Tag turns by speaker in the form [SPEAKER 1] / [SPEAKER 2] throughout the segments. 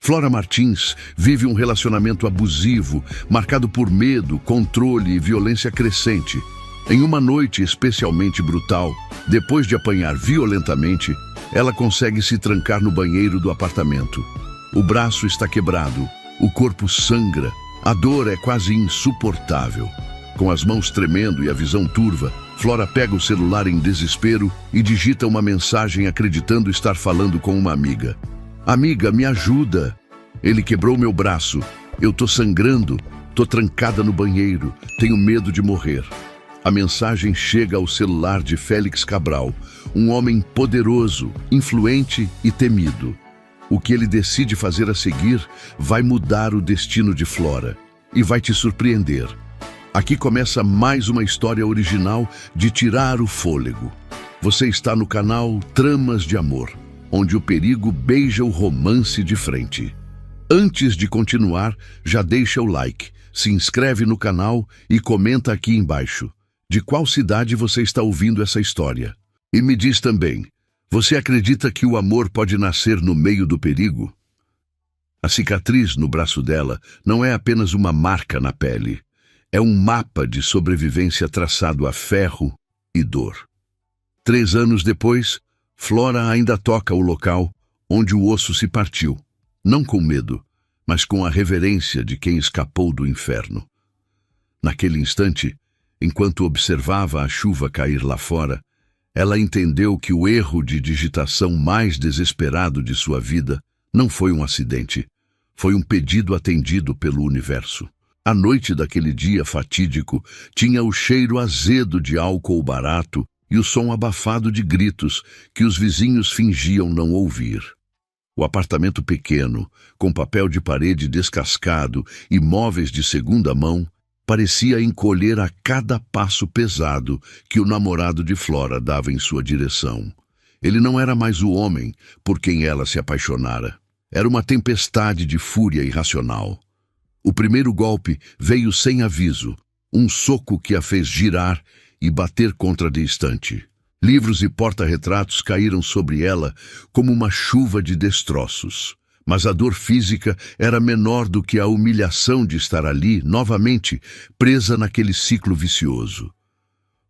[SPEAKER 1] Flora Martins vive um relacionamento abusivo, marcado por medo, controle e violência crescente. Em uma noite especialmente brutal, depois de apanhar violentamente, ela consegue se trancar no banheiro do apartamento. O braço está quebrado, o corpo sangra, a dor é quase insuportável. Com as mãos tremendo e a visão turva, Flora pega o celular em desespero e digita uma mensagem acreditando estar falando com uma amiga. Amiga, me ajuda. Ele quebrou meu braço. Eu tô sangrando, tô trancada no banheiro, tenho medo de morrer. A mensagem chega ao celular de Félix Cabral, um homem poderoso, influente e temido. O que ele decide fazer a seguir vai mudar o destino de Flora e vai te surpreender. Aqui começa mais uma história original de tirar o fôlego. Você está no canal Tramas de Amor, onde o perigo beija o romance de frente. Antes de continuar, já deixa o like, se inscreve no canal e comenta aqui embaixo de qual cidade você está ouvindo essa história. E me diz também, você acredita que o amor pode nascer no meio do perigo? A cicatriz no braço dela não é apenas uma marca na pele, é um mapa de sobrevivência traçado a ferro e dor. 3 anos depois, Flora ainda toca o local onde o osso se partiu, não com medo, mas com a reverência de quem escapou do inferno. Naquele instante, enquanto observava a chuva cair lá fora, ela entendeu que o erro de digitação mais desesperado de sua vida não foi um acidente, foi um pedido atendido pelo universo. A noite daquele dia fatídico tinha o cheiro azedo de álcool barato e o som abafado de gritos que os vizinhos fingiam não ouvir. O apartamento pequeno, com papel de parede descascado e móveis de segunda mão, parecia encolher a cada passo pesado que o namorado de Flora dava em sua direção. Ele não era mais o homem por quem ela se apaixonara. Era uma tempestade de fúria irracional. O primeiro golpe veio sem aviso, um soco que a fez girar e bater contra a estante. Livros e porta-retratos caíram sobre ela como uma chuva de destroços. Mas a dor física era menor do que a humilhação de estar ali, novamente, presa naquele ciclo vicioso.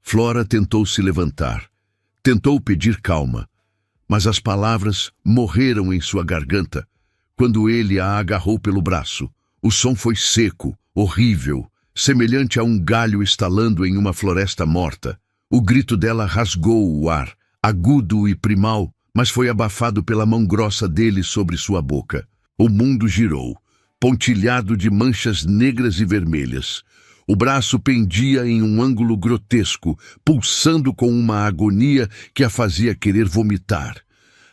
[SPEAKER 1] Flora tentou se levantar, tentou pedir calma, mas as palavras morreram em sua garganta quando ele a agarrou pelo braço. O som foi seco, horrível, semelhante a um galho estalando em uma floresta morta. O grito dela rasgou o ar, agudo e primal, mas foi abafado pela mão grossa dele sobre sua boca. O mundo girou, pontilhado de manchas negras e vermelhas. O braço pendia em um ângulo grotesco, pulsando com uma agonia que a fazia querer vomitar.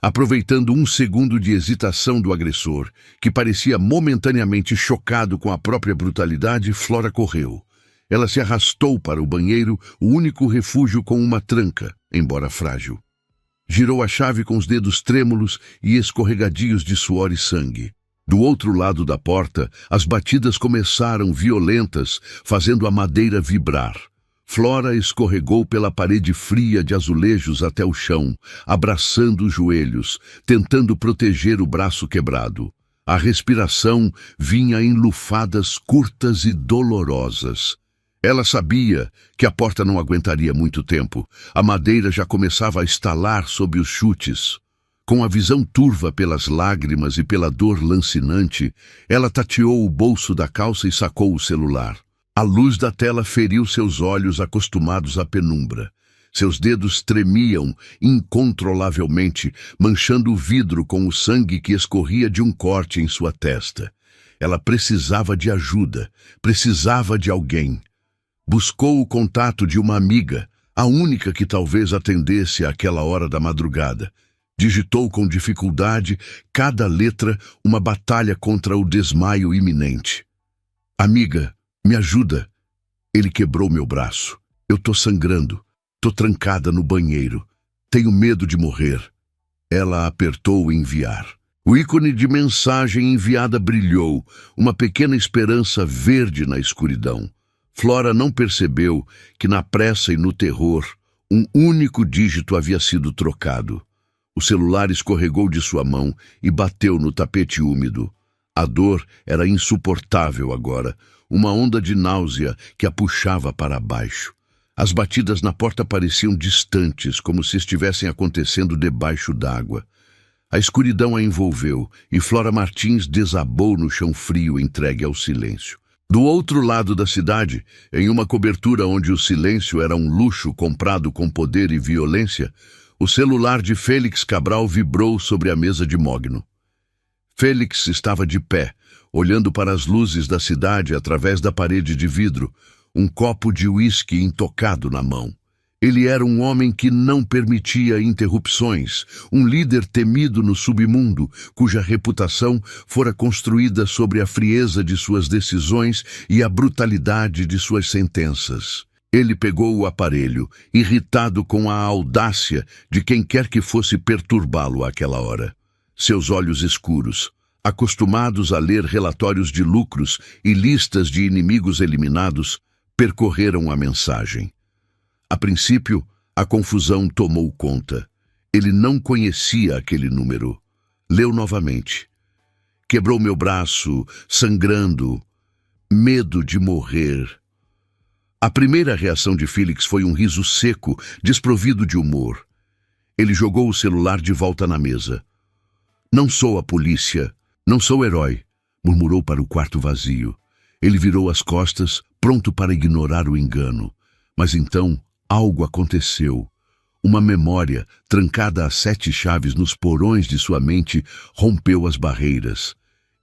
[SPEAKER 1] Aproveitando um segundo de hesitação do agressor, que parecia momentaneamente chocado com a própria brutalidade, Flora correu. Ela se arrastou para o banheiro, o único refúgio com uma tranca, embora frágil. Girou a chave com os dedos trêmulos e escorregadios de suor e sangue. Do outro lado da porta, as batidas começaram violentas, fazendo a madeira vibrar. Flora escorregou pela parede fria de azulejos até o chão, abraçando os joelhos, tentando proteger o braço quebrado. A respiração vinha em lufadas curtas e dolorosas. Ela sabia que a porta não aguentaria muito tempo. A madeira já começava a estalar sob os chutes. Com a visão turva pelas lágrimas e pela dor lancinante, ela tateou o bolso da calça e sacou o celular. A luz da tela feriu seus olhos acostumados à penumbra. Seus dedos tremiam incontrolavelmente, manchando o vidro com o sangue que escorria de um corte em sua testa. Ela precisava de ajuda, precisava de alguém. Buscou o contato de uma amiga, a única que talvez atendesse àquela hora da madrugada. Digitou com dificuldade cada letra, uma batalha contra o desmaio iminente. Amiga, me ajuda. Ele quebrou meu braço. Eu tô sangrando. Tô trancada no banheiro. Tenho medo de morrer. Ela apertou o enviar. O ícone de mensagem enviada brilhou, uma pequena esperança verde na escuridão. Flora não percebeu que na pressa e no terror, um único dígito havia sido trocado. O celular escorregou de sua mão e bateu no tapete úmido. A dor era insuportável agora, uma onda de náusea que a puxava para baixo. As batidas na porta pareciam distantes, como se estivessem acontecendo debaixo d'água. A escuridão a envolveu e Flora Martins desabou no chão frio, entregue ao silêncio. Do outro lado da cidade, em uma cobertura onde o silêncio era um luxo comprado com poder e violência, o celular de Félix Cabral vibrou sobre a mesa de mogno. Félix estava de pé, olhando para as luzes da cidade através da parede de vidro, um copo de uísque intocado na mão. Ele era um homem que não permitia interrupções, um líder temido no submundo, cuja reputação fora construída sobre a frieza de suas decisões e a brutalidade de suas sentenças. Ele pegou o aparelho, irritado com a audácia de quem quer que fosse perturbá-lo àquela hora. Seus olhos escuros, acostumados a ler relatórios de lucros e listas de inimigos eliminados, percorreram a mensagem. A princípio, a confusão tomou conta. Ele não conhecia aquele número. Leu novamente. Quebrou meu braço, sangrando. Medo de morrer. A primeira reação de Félix foi um riso seco, desprovido de humor. Ele jogou o celular de volta na mesa. Não sou a polícia, não sou herói, murmurou para o quarto vazio. Ele virou as costas, pronto para ignorar o engano. Mas então, algo aconteceu. Uma memória, trancada a 7 chaves nos porões de sua mente, rompeu as barreiras.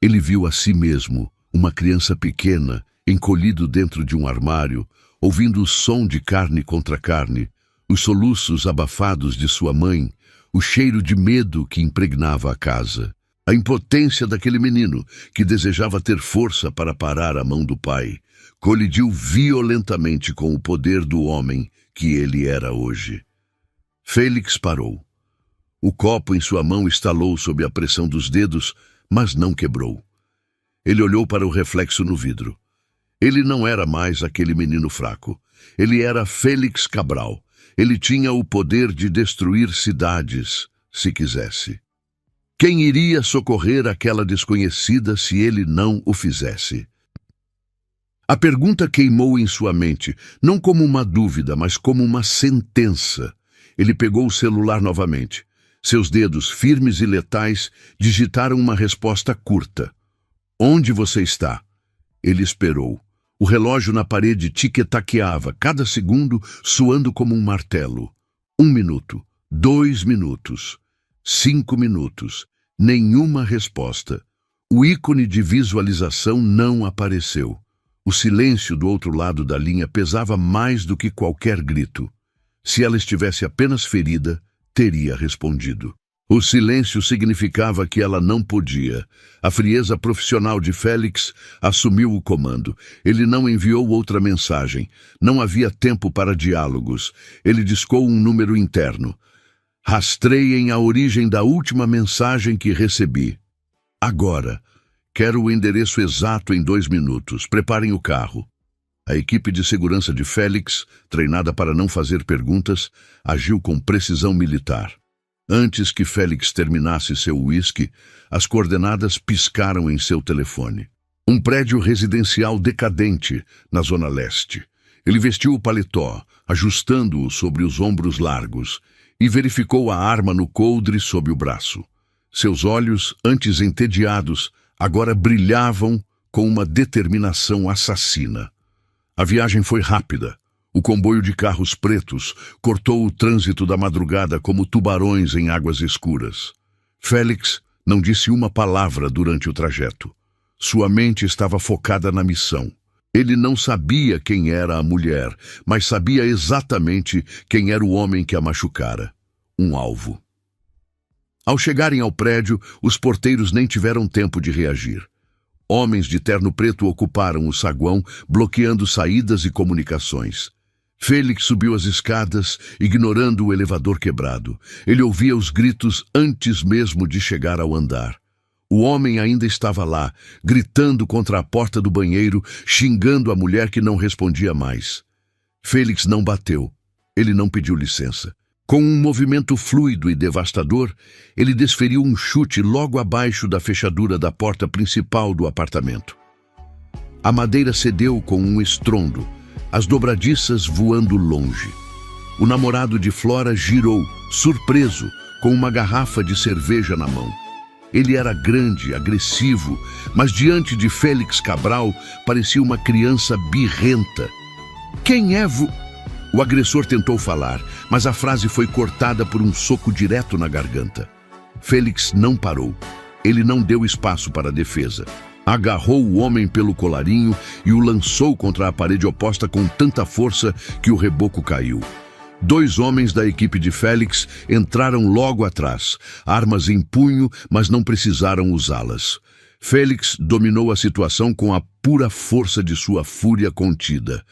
[SPEAKER 1] Ele viu a si mesmo, uma criança pequena, encolhido dentro de um armário, ouvindo o som de carne contra carne, os soluços abafados de sua mãe, o cheiro de medo que impregnava a casa. A impotência daquele menino, que desejava ter força para parar a mão do pai, colidiu violentamente com o poder do homem que ele era hoje. Félix parou. O copo em sua mão estalou sob a pressão dos dedos, mas não quebrou. Ele olhou para o reflexo no vidro. Ele não era mais aquele menino fraco. Ele era Félix Cabral. Ele tinha o poder de destruir cidades, se quisesse. Quem iria socorrer aquela desconhecida se ele não o fizesse? A pergunta queimou em sua mente, não como uma dúvida, mas como uma sentença. Ele pegou o celular novamente. Seus dedos, firmes e letais, digitaram uma resposta curta. Onde você está? Ele esperou. O relógio na parede tic-taqueava, cada segundo soando como um martelo. 1 minuto, 2 minutos, 5 minutos. Nenhuma resposta. O ícone de visualização não apareceu. O silêncio do outro lado da linha pesava mais do que qualquer grito. Se ela estivesse apenas ferida, teria respondido. O silêncio significava que ela não podia. A frieza profissional de Félix assumiu o comando. Ele não enviou outra mensagem. Não havia tempo para diálogos. Ele discou um número interno. Rastreiem a origem da última mensagem que recebi. Agora. Quero o endereço exato em 2 minutos. Preparem o carro. A equipe de segurança de Félix, treinada para não fazer perguntas, agiu com precisão militar. Antes que Félix terminasse seu uísque, as coordenadas piscaram em seu telefone. Um prédio residencial decadente, na Zona Leste. Ele vestiu o paletó, ajustando-o sobre os ombros largos, e verificou a arma no coldre sob o braço. Seus olhos, antes entediados, agora brilhavam com uma determinação assassina. A viagem foi rápida. O comboio de carros pretos cortou o trânsito da madrugada como tubarões em águas escuras. Félix não disse uma palavra durante o trajeto. Sua mente estava focada na missão. Ele não sabia quem era a mulher, mas sabia exatamente quem era o homem que a machucara. Um alvo. Ao chegarem ao prédio, os porteiros nem tiveram tempo de reagir. Homens de terno preto ocuparam o saguão, bloqueando saídas e comunicações. Félix subiu as escadas, ignorando o elevador quebrado. Ele ouvia os gritos antes mesmo de chegar ao andar. O homem ainda estava lá, gritando contra a porta do banheiro, xingando a mulher que não respondia mais. Félix não bateu. Ele não pediu licença. Com um movimento fluido e devastador, ele desferiu um chute logo abaixo da fechadura da porta principal do apartamento. A madeira cedeu com um estrondo, as dobradiças voando longe. O namorado de Flora girou, surpreso, com uma garrafa de cerveja na mão. Ele era grande, agressivo, mas diante de Félix Cabral parecia uma criança birrenta. "Quem é O agressor tentou falar, mas a frase foi cortada por um soco direto na garganta. Félix não parou. Ele não deu espaço para a defesa. Agarrou o homem pelo colarinho e o lançou contra a parede oposta com tanta força que o reboco caiu. 2 homens da equipe de Félix entraram logo atrás, armas em punho, mas não precisaram usá-las. Félix dominou a situação com a pura força de sua fúria contida.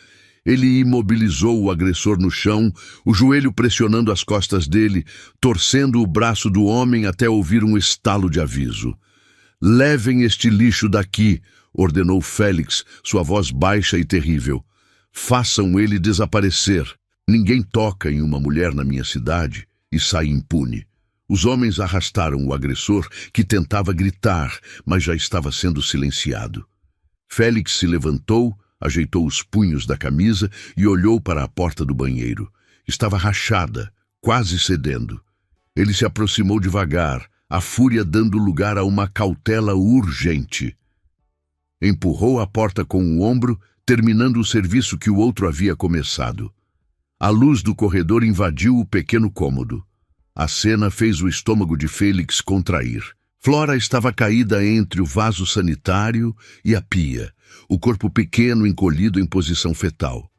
[SPEAKER 1] Ele imobilizou o agressor no chão, o joelho pressionando as costas dele, torcendo o braço do homem até ouvir um estalo de aviso. "Levem este lixo daqui", ordenou Félix, sua voz baixa e terrível. "Façam ele desaparecer. Ninguém toca em uma mulher na minha cidade e sai impune." Os homens arrastaram o agressor, que tentava gritar, mas já estava sendo silenciado. Félix se levantou, ajeitou os punhos da camisa e olhou para a porta do banheiro. Estava rachada, quase cedendo. Ele se aproximou devagar, a fúria dando lugar a uma cautela urgente. Empurrou a porta com o ombro, terminando o serviço que o outro havia começado. A luz do corredor invadiu o pequeno cômodo. A cena fez o estômago de Félix contrair. Flora estava caída entre o vaso sanitário e a pia, o corpo pequeno encolhido em posição fetal.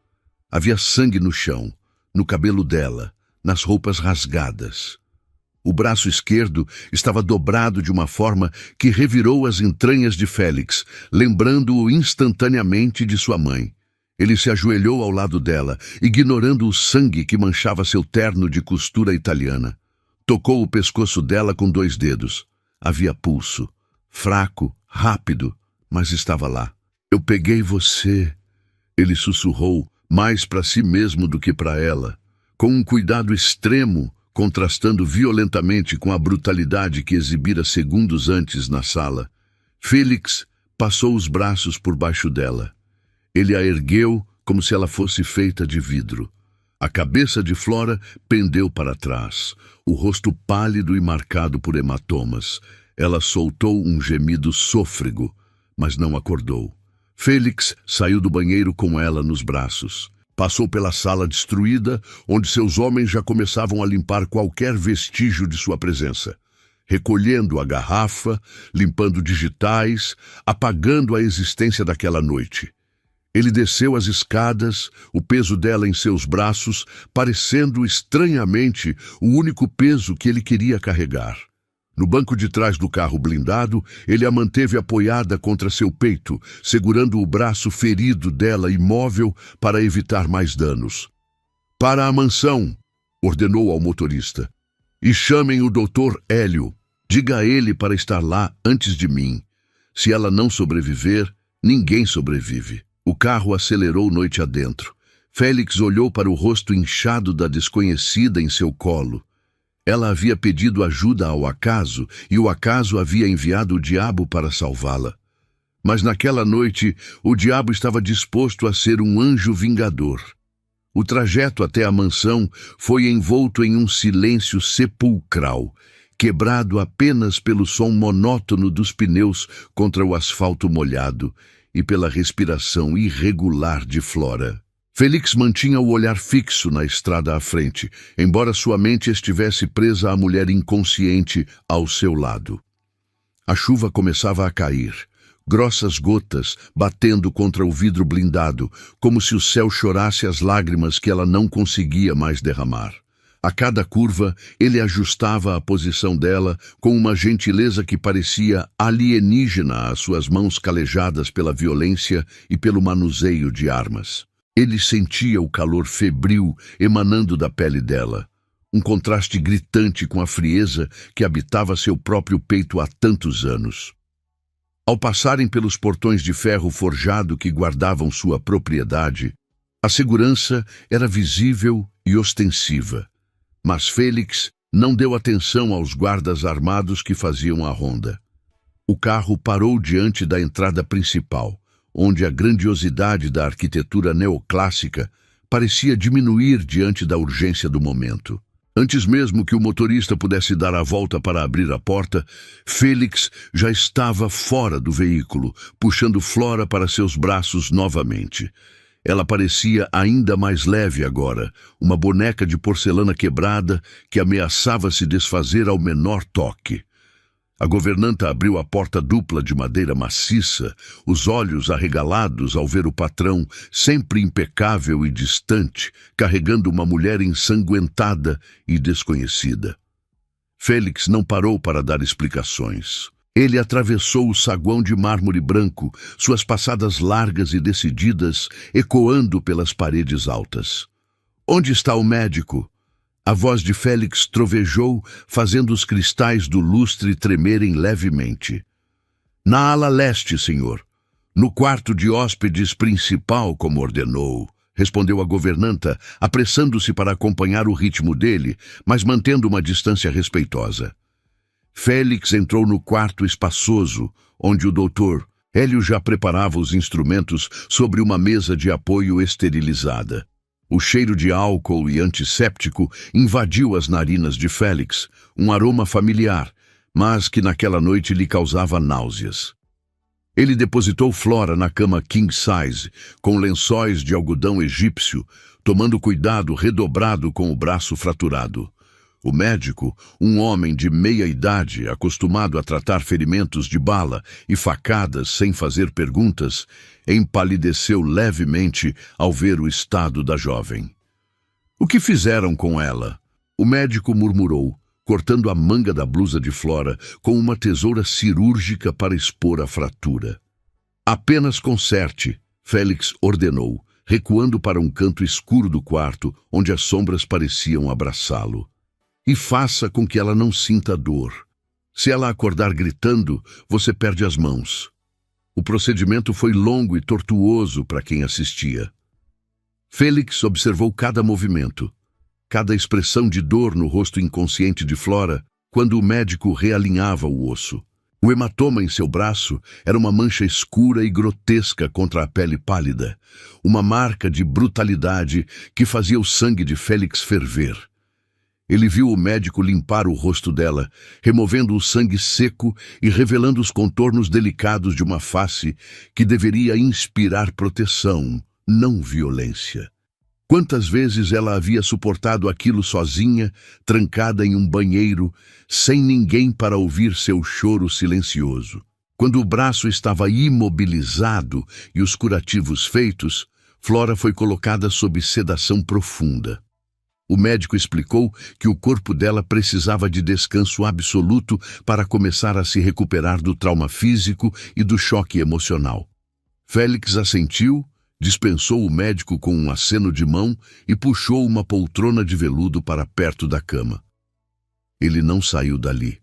[SPEAKER 1] Havia sangue no chão, no cabelo dela, nas roupas rasgadas. O braço esquerdo estava dobrado de uma forma que revirou as entranhas de Félix, lembrando-o instantaneamente de sua mãe. Ele se ajoelhou ao lado dela, ignorando o sangue que manchava seu terno de costura italiana. Tocou o pescoço dela com 2 dedos. Havia pulso, fraco, rápido, mas estava lá. "Eu peguei você", ele sussurrou, mais para si mesmo do que para ela, com um cuidado extremo, contrastando violentamente com a brutalidade que exibira segundos antes na sala. Félix passou os braços por baixo dela. Ele a ergueu como se ela fosse feita de vidro. A cabeça de Flora pendeu para trás, o rosto pálido e marcado por hematomas. Ela soltou um gemido sôfrego, mas não acordou. Félix saiu do banheiro com ela nos braços. Passou pela sala destruída, onde seus homens já começavam a limpar qualquer vestígio de sua presença. Recolhendo a garrafa, limpando digitais, apagando a existência daquela noite. Ele desceu as escadas, o peso dela em seus braços, parecendo estranhamente o único peso que ele queria carregar. No banco de trás do carro blindado, ele a manteve apoiada contra seu peito, segurando o braço ferido dela imóvel para evitar mais danos. "Para a mansão", ordenou ao motorista. "E chamem o Dr. Hélio. Diga a ele para estar lá antes de mim. Se ela não sobreviver, ninguém sobrevive." O carro acelerou noite adentro. Félix olhou para o rosto inchado da desconhecida em seu colo. Ela havia pedido ajuda ao acaso e o acaso havia enviado o diabo para salvá-la. Mas naquela noite, o diabo estava disposto a ser um anjo vingador. O trajeto até a mansão foi envolto em um silêncio sepulcral, quebrado apenas pelo som monótono dos pneus contra o asfalto molhado e pela respiração irregular de Flora. Félix mantinha o olhar fixo na estrada à frente, embora sua mente estivesse presa à mulher inconsciente ao seu lado. A chuva começava a cair, grossas gotas batendo contra o vidro blindado, como se o céu chorasse as lágrimas que ela não conseguia mais derramar. A cada curva, ele ajustava a posição dela com uma gentileza que parecia alienígena às suas mãos calejadas pela violência e pelo manuseio de armas. Ele sentia o calor febril emanando da pele dela, um contraste gritante com a frieza que habitava seu próprio peito há tantos anos. Ao passarem pelos portões de ferro forjado que guardavam sua propriedade, a segurança era visível e ostensiva. Mas Félix não deu atenção aos guardas armados que faziam a ronda. O carro parou diante da entrada principal, onde a grandiosidade da arquitetura neoclássica parecia diminuir diante da urgência do momento. Antes mesmo que o motorista pudesse dar a volta para abrir a porta, Félix já estava fora do veículo, puxando Flora para seus braços novamente. Ela parecia ainda mais leve agora, uma boneca de porcelana quebrada que ameaçava se desfazer ao menor toque. A governanta abriu a porta dupla de madeira maciça, os olhos arregalados ao ver o patrão, sempre impecável e distante, carregando uma mulher ensanguentada e desconhecida. Félix não parou para dar explicações. Ele atravessou o saguão de mármore branco, suas passadas largas e decididas, ecoando pelas paredes altas. "Onde está o médico?" A voz de Félix trovejou, fazendo os cristais do lustre tremerem levemente. "Na ala leste, senhor. No quarto de hóspedes principal, como ordenou", respondeu a governanta, apressando-se para acompanhar o ritmo dele, mas mantendo uma distância respeitosa. Félix entrou no quarto espaçoso, onde o doutor Hélio já preparava os instrumentos sobre uma mesa de apoio esterilizada. O cheiro de álcool e antisséptico invadiu as narinas de Félix, um aroma familiar, mas que naquela noite lhe causava náuseas. Ele depositou Flora na cama king size, com lençóis de algodão egípcio, tomando cuidado redobrado com o braço fraturado. O médico, um homem de meia idade, acostumado a tratar ferimentos de bala e facadas sem fazer perguntas, empalideceu levemente ao ver o estado da jovem. "O que fizeram com ela?" O médico murmurou, cortando a manga da blusa de Flora com uma tesoura cirúrgica para expor a fratura. "Apenas conserte", Félix ordenou, recuando para um canto escuro do quarto, onde as sombras pareciam abraçá-lo. "E faça com que ela não sinta dor. Se ela acordar gritando, você perde as mãos." O procedimento foi longo e tortuoso para quem assistia. Félix observou cada movimento, cada expressão de dor no rosto inconsciente de Flora, quando o médico realinhava o osso. O hematoma em seu braço era uma mancha escura e grotesca contra a pele pálida, uma marca de brutalidade que fazia o sangue de Félix ferver. Ele viu o médico limpar o rosto dela, removendo o sangue seco e revelando os contornos delicados de uma face que deveria inspirar proteção, não violência. Quantas vezes ela havia suportado aquilo sozinha, trancada em um banheiro, sem ninguém para ouvir seu choro silencioso. Quando o braço estava imobilizado e os curativos feitos, Flora foi colocada sob sedação profunda. O médico explicou que o corpo dela precisava de descanso absoluto para começar a se recuperar do trauma físico e do choque emocional. Félix assentiu, dispensou o médico com um aceno de mão e puxou uma poltrona de veludo para perto da cama. Ele não saiu dali.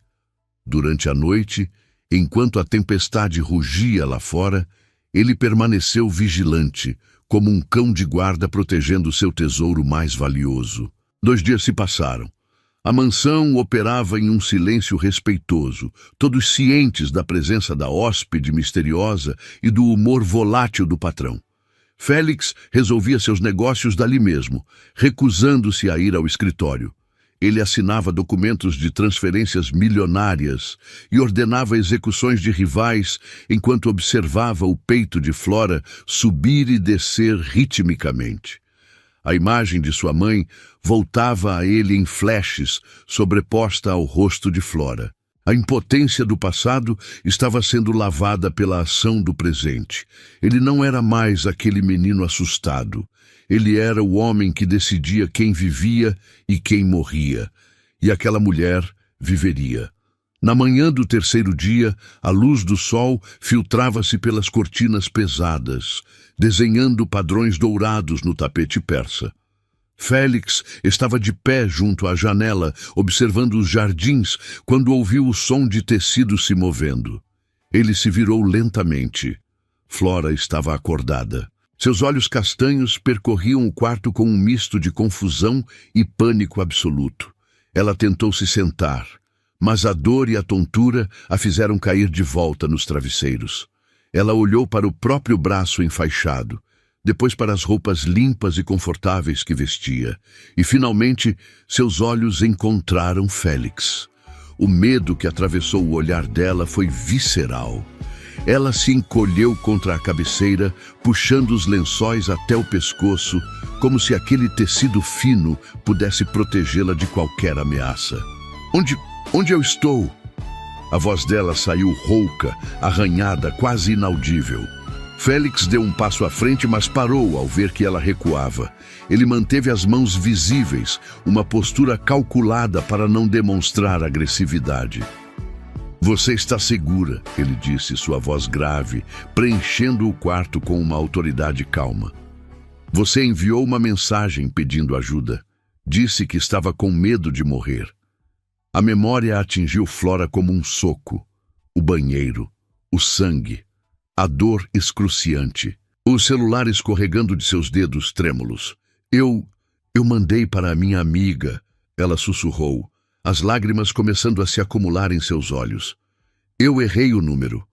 [SPEAKER 1] Durante a noite, enquanto a tempestade rugia lá fora, ele permaneceu vigilante, como um cão de guarda protegendo seu tesouro mais valioso. 2 dias se passaram. A mansão operava em um silêncio respeitoso, todos cientes da presença da hóspede misteriosa e do humor volátil do patrão. Félix resolvia seus negócios dali mesmo, recusando-se a ir ao escritório. Ele assinava documentos de transferências milionárias e ordenava execuções de rivais enquanto observava o peito de Flora subir e descer ritmicamente. A imagem de sua mãe voltava a ele em flashes, sobreposta ao rosto de Flora. A impotência do passado estava sendo lavada pela ação do presente. Ele não era mais aquele menino assustado. Ele era o homem que decidia quem vivia e quem morria. E aquela mulher viveria. Na manhã do 3º dia, a luz do sol filtrava-se pelas cortinas pesadas, desenhando padrões dourados no tapete persa. Félix estava de pé junto à janela, observando os jardins, quando ouviu o som de tecido se movendo. Ele se virou lentamente. Flora estava acordada. Seus olhos castanhos percorriam o quarto com um misto de confusão e pânico absoluto. Ela tentou se sentar, mas a dor e a tontura a fizeram cair de volta nos travesseiros. Ela olhou para o próprio braço enfaixado, depois para as roupas limpas e confortáveis que vestia, e finalmente seus olhos encontraram Félix. O medo que atravessou o olhar dela foi visceral. Ela se encolheu contra a cabeceira, puxando os lençóis até o pescoço, como se aquele tecido fino pudesse protegê-la de qualquer ameaça. Onde eu estou? A voz dela saiu rouca, arranhada, quase inaudível. Félix deu um passo à frente, mas parou ao ver que ela recuava. Ele manteve as mãos visíveis, uma postura calculada para não demonstrar agressividade. Você está segura, ele disse, sua voz grave, preenchendo o quarto com uma autoridade calma. Você enviou uma mensagem pedindo ajuda. Disse que estava com medo de morrer. A memória atingiu Flora como um soco. O banheiro, o sangue, a dor excruciante, o celular escorregando de seus dedos trêmulos. Eu mandei para a minha amiga, ela sussurrou, as lágrimas começando a se acumular em seus olhos. Eu errei o número.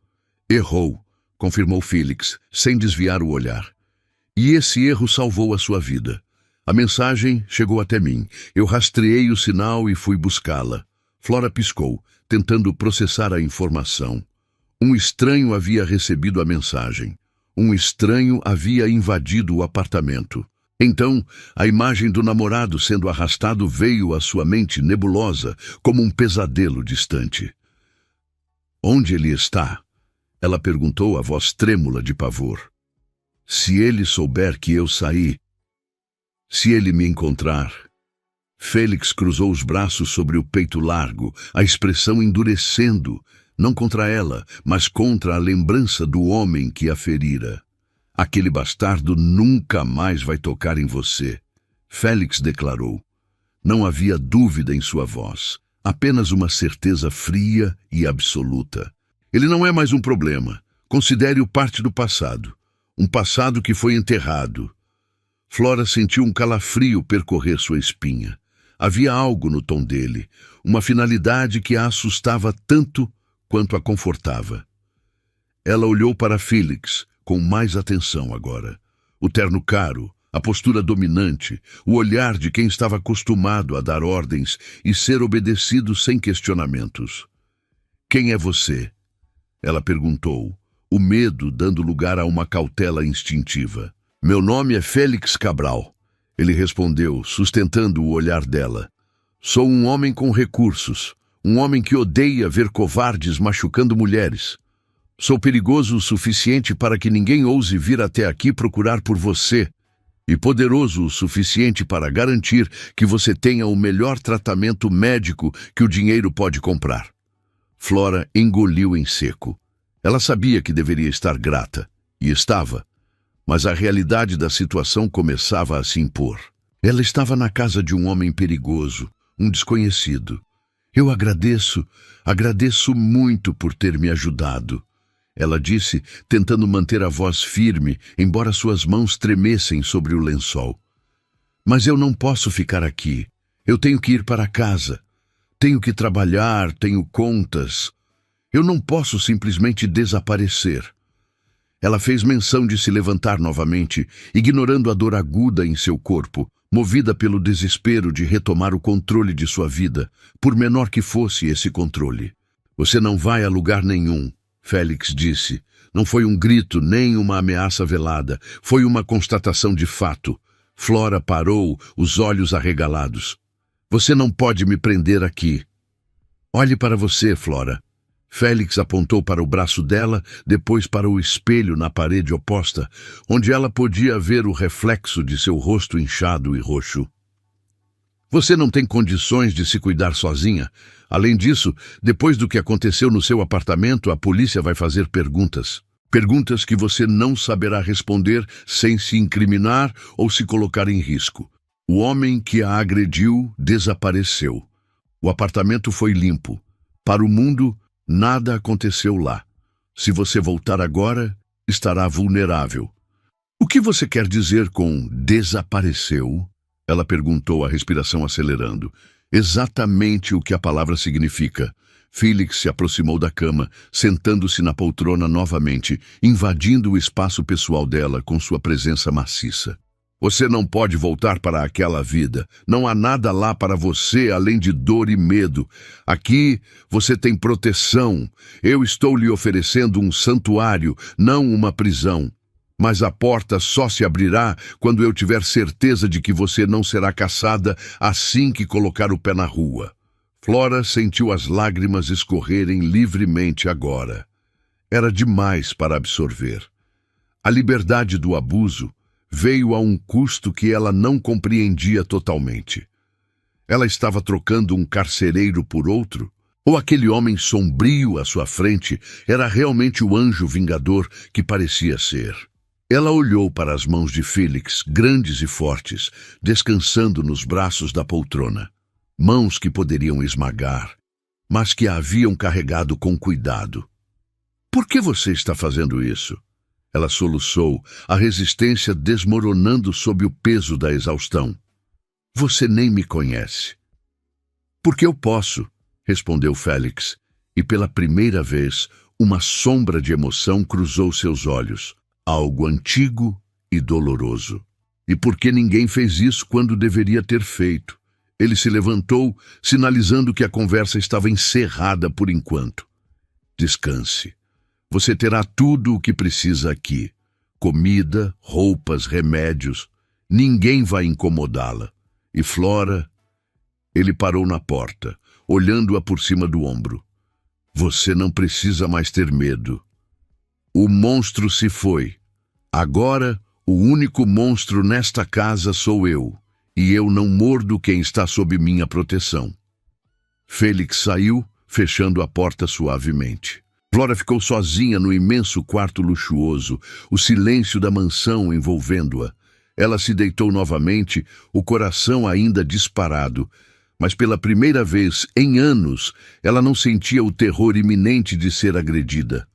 [SPEAKER 1] Errou, confirmou Félix, sem desviar o olhar. E esse erro salvou a sua vida. A mensagem chegou até mim. Eu rastreei o sinal e fui buscá-la. Flora piscou, tentando processar a informação. Um estranho havia recebido a mensagem. Um estranho havia invadido o apartamento. Então, a imagem do namorado sendo arrastado veio à sua mente nebulosa, como um pesadelo distante. Onde ele está? Ela perguntou, a voz trêmula de pavor. Se ele souber que eu saí, se ele me encontrar... Félix cruzou os braços sobre o peito largo, a expressão endurecendo, não contra ela, mas contra a lembrança do homem que a ferira. Aquele bastardo nunca mais vai tocar em você, Félix declarou. Não havia dúvida em sua voz, apenas uma certeza fria e absoluta. Ele não é mais um problema. Considere-o parte do passado. Um passado que foi enterrado. Flora sentiu um calafrio percorrer sua espinha. Havia algo no tom dele, uma finalidade que a assustava tanto quanto a confortava. Ela olhou para Félix com mais atenção agora. O terno caro, a postura dominante, o olhar de quem estava acostumado a dar ordens e ser obedecido sem questionamentos. Quem é você? Ela perguntou, o medo dando lugar a uma cautela instintiva. Meu nome é Félix Cabral. Ele respondeu, sustentando o olhar dela. Sou um homem com recursos, um homem que odeia ver covardes machucando mulheres. Sou perigoso o suficiente para que ninguém ouse vir até aqui procurar por você, e poderoso o suficiente para garantir que você tenha o melhor tratamento médico que o dinheiro pode comprar. Flora engoliu em seco. Ela sabia que deveria estar grata, e estava. Mas a realidade da situação começava a se impor. Ela estava na casa de um homem perigoso, um desconhecido. Eu agradeço muito por ter me ajudado. Ela disse, tentando manter a voz firme, embora suas mãos tremessem sobre o lençol. Mas eu não posso ficar aqui. Eu tenho que ir para casa. Tenho que trabalhar, tenho contas. Eu não posso simplesmente desaparecer. Ela fez menção de se levantar novamente, ignorando a dor aguda em seu corpo, movida pelo desespero de retomar o controle de sua vida, por menor que fosse esse controle. Você não vai a lugar nenhum, Félix disse. Não foi um grito nem uma ameaça velada, foi uma constatação de fato. Flora parou, os olhos arregalados. Você não pode me prender aqui. Olhe para você, Flora. Félix apontou para o braço dela, depois para o espelho na parede oposta, onde ela podia ver o reflexo de seu rosto inchado e roxo. Você não tem condições de se cuidar sozinha. Além disso, depois do que aconteceu no seu apartamento, a polícia vai fazer perguntas. Perguntas que você não saberá responder sem se incriminar ou se colocar em risco. O homem que a agrediu desapareceu. O apartamento foi limpo. Para o mundo, nada aconteceu lá. Se você voltar agora, estará vulnerável. O que você quer dizer com desapareceu? Ela perguntou, a respiração acelerando. Exatamente o que a palavra significa. Felix se aproximou da cama, sentando-se na poltrona novamente, invadindo o espaço pessoal dela com sua presença maciça. Você não pode voltar para aquela vida. Não há nada lá para você além de dor e medo. Aqui você tem proteção. Eu estou lhe oferecendo um santuário, não uma prisão. Mas a porta só se abrirá quando eu tiver certeza de que você não será caçada assim que colocar o pé na rua. Flora sentiu as lágrimas escorrerem livremente agora. Era demais para absorver. A liberdade do abuso veio a um custo que ela não compreendia totalmente. Ela estava trocando um carcereiro por outro? Ou aquele homem sombrio à sua frente era realmente o anjo vingador que parecia ser? Ela olhou para as mãos de Felix, grandes e fortes, descansando nos braços da poltrona. Mãos que poderiam esmagar, mas que a haviam carregado com cuidado. Por que você está fazendo isso? Ela soluçou, a resistência desmoronando sob o peso da exaustão. Você nem me conhece. Porque eu posso, respondeu Félix, e pela primeira vez uma sombra de emoção cruzou seus olhos, algo antigo e doloroso. E por que ninguém fez isso quando deveria ter feito? Ele se levantou, sinalizando que a conversa estava encerrada por enquanto. Descanse. Você terá tudo o que precisa aqui. Comida, roupas, remédios. Ninguém vai incomodá-la. E Flora... Ele parou na porta, olhando-a por cima do ombro. Você não precisa mais ter medo. O monstro se foi. Agora, o único monstro nesta casa sou eu. E eu não mordo quem está sob minha proteção. Félix saiu, fechando a porta suavemente. Flora ficou sozinha no imenso quarto luxuoso, o silêncio da mansão envolvendo-a. Ela se deitou novamente, o coração ainda disparado, mas pela primeira vez em anos, ela não sentia o terror iminente de ser agredida.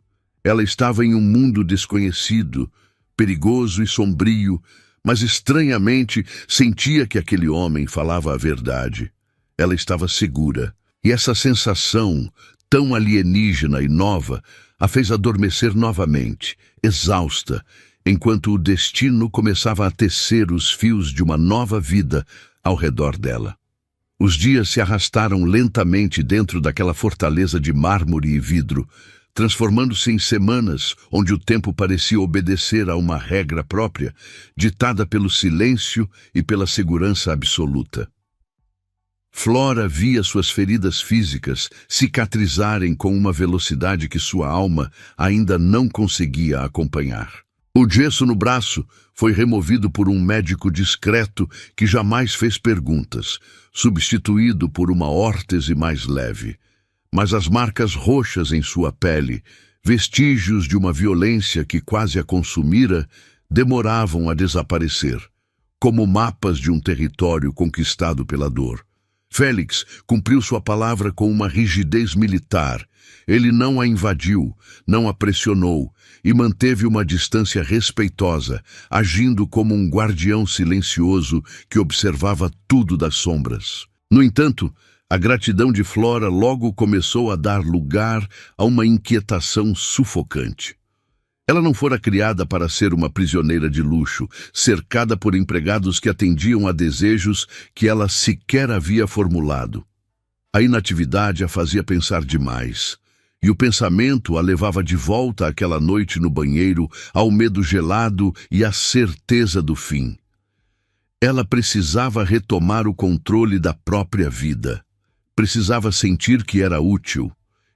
[SPEAKER 1] Ela estava em um mundo desconhecido, perigoso e sombrio, mas estranhamente sentia que aquele homem falava a verdade. Ela estava segura, e essa sensação, tão alienígena e nova, a fez adormecer novamente, exausta, enquanto o destino começava a tecer os fios de uma nova vida ao redor dela. Os dias se arrastaram lentamente dentro daquela fortaleza de mármore e vidro, transformando-se em semanas onde o tempo parecia obedecer a uma regra própria, ditada pelo silêncio e pela segurança absoluta. Flora via suas feridas físicas cicatrizarem com uma velocidade que sua alma ainda não conseguia acompanhar. O gesso no braço foi removido por um médico discreto que jamais fez perguntas, substituído por uma órtese mais leve. Mas as marcas roxas em sua pele, vestígios de uma violência que quase a consumira, demoravam a desaparecer, como mapas de um território conquistado pela dor. Félix cumpriu sua palavra com uma rigidez militar. Ele não a invadiu, não a pressionou e manteve uma distância respeitosa, agindo como um guardião silencioso que observava tudo das sombras. No entanto, a gratidão de Flora logo começou a dar lugar a uma inquietação sufocante. Ela não fora criada para ser uma prisioneira de luxo, cercada por empregados que atendiam a desejos que ela sequer havia formulado. A inatividade a fazia pensar demais, e o pensamento a levava de volta àquela noite no banheiro, ao medo gelado e à certeza do fim. Ela precisava retomar o controle da própria vida. Precisava sentir que era útil,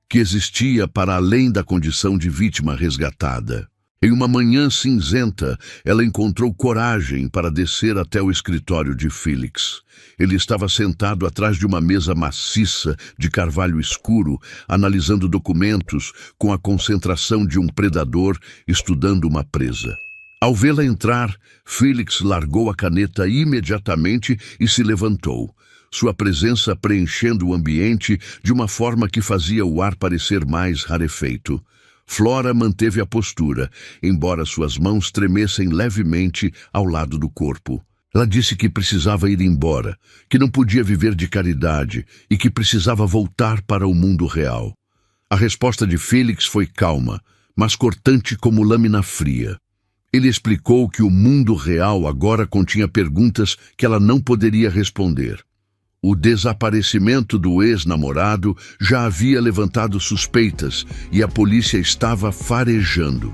[SPEAKER 1] que existia para além da condição de vítima resgatada. Em uma manhã cinzenta, ela encontrou coragem para descer até o escritório de Felix. Ele estava sentado atrás de uma mesa maciça de carvalho escuro, analisando documentos com a concentração de um predador estudando uma presa. Ao vê-la entrar, Felix largou a caneta imediatamente e se levantou, sua presença preenchendo o ambiente de uma forma que fazia o ar parecer mais rarefeito. Flora manteve a postura, embora suas mãos tremessem levemente ao lado do corpo. Ela disse que precisava ir embora, que não podia viver de caridade e que precisava voltar para o mundo real. A resposta de Félix foi calma, mas cortante como lâmina fria. Ele explicou que o mundo real agora continha perguntas que ela não poderia responder. O desaparecimento do ex-namorado já havia levantado suspeitas e a polícia estava farejando.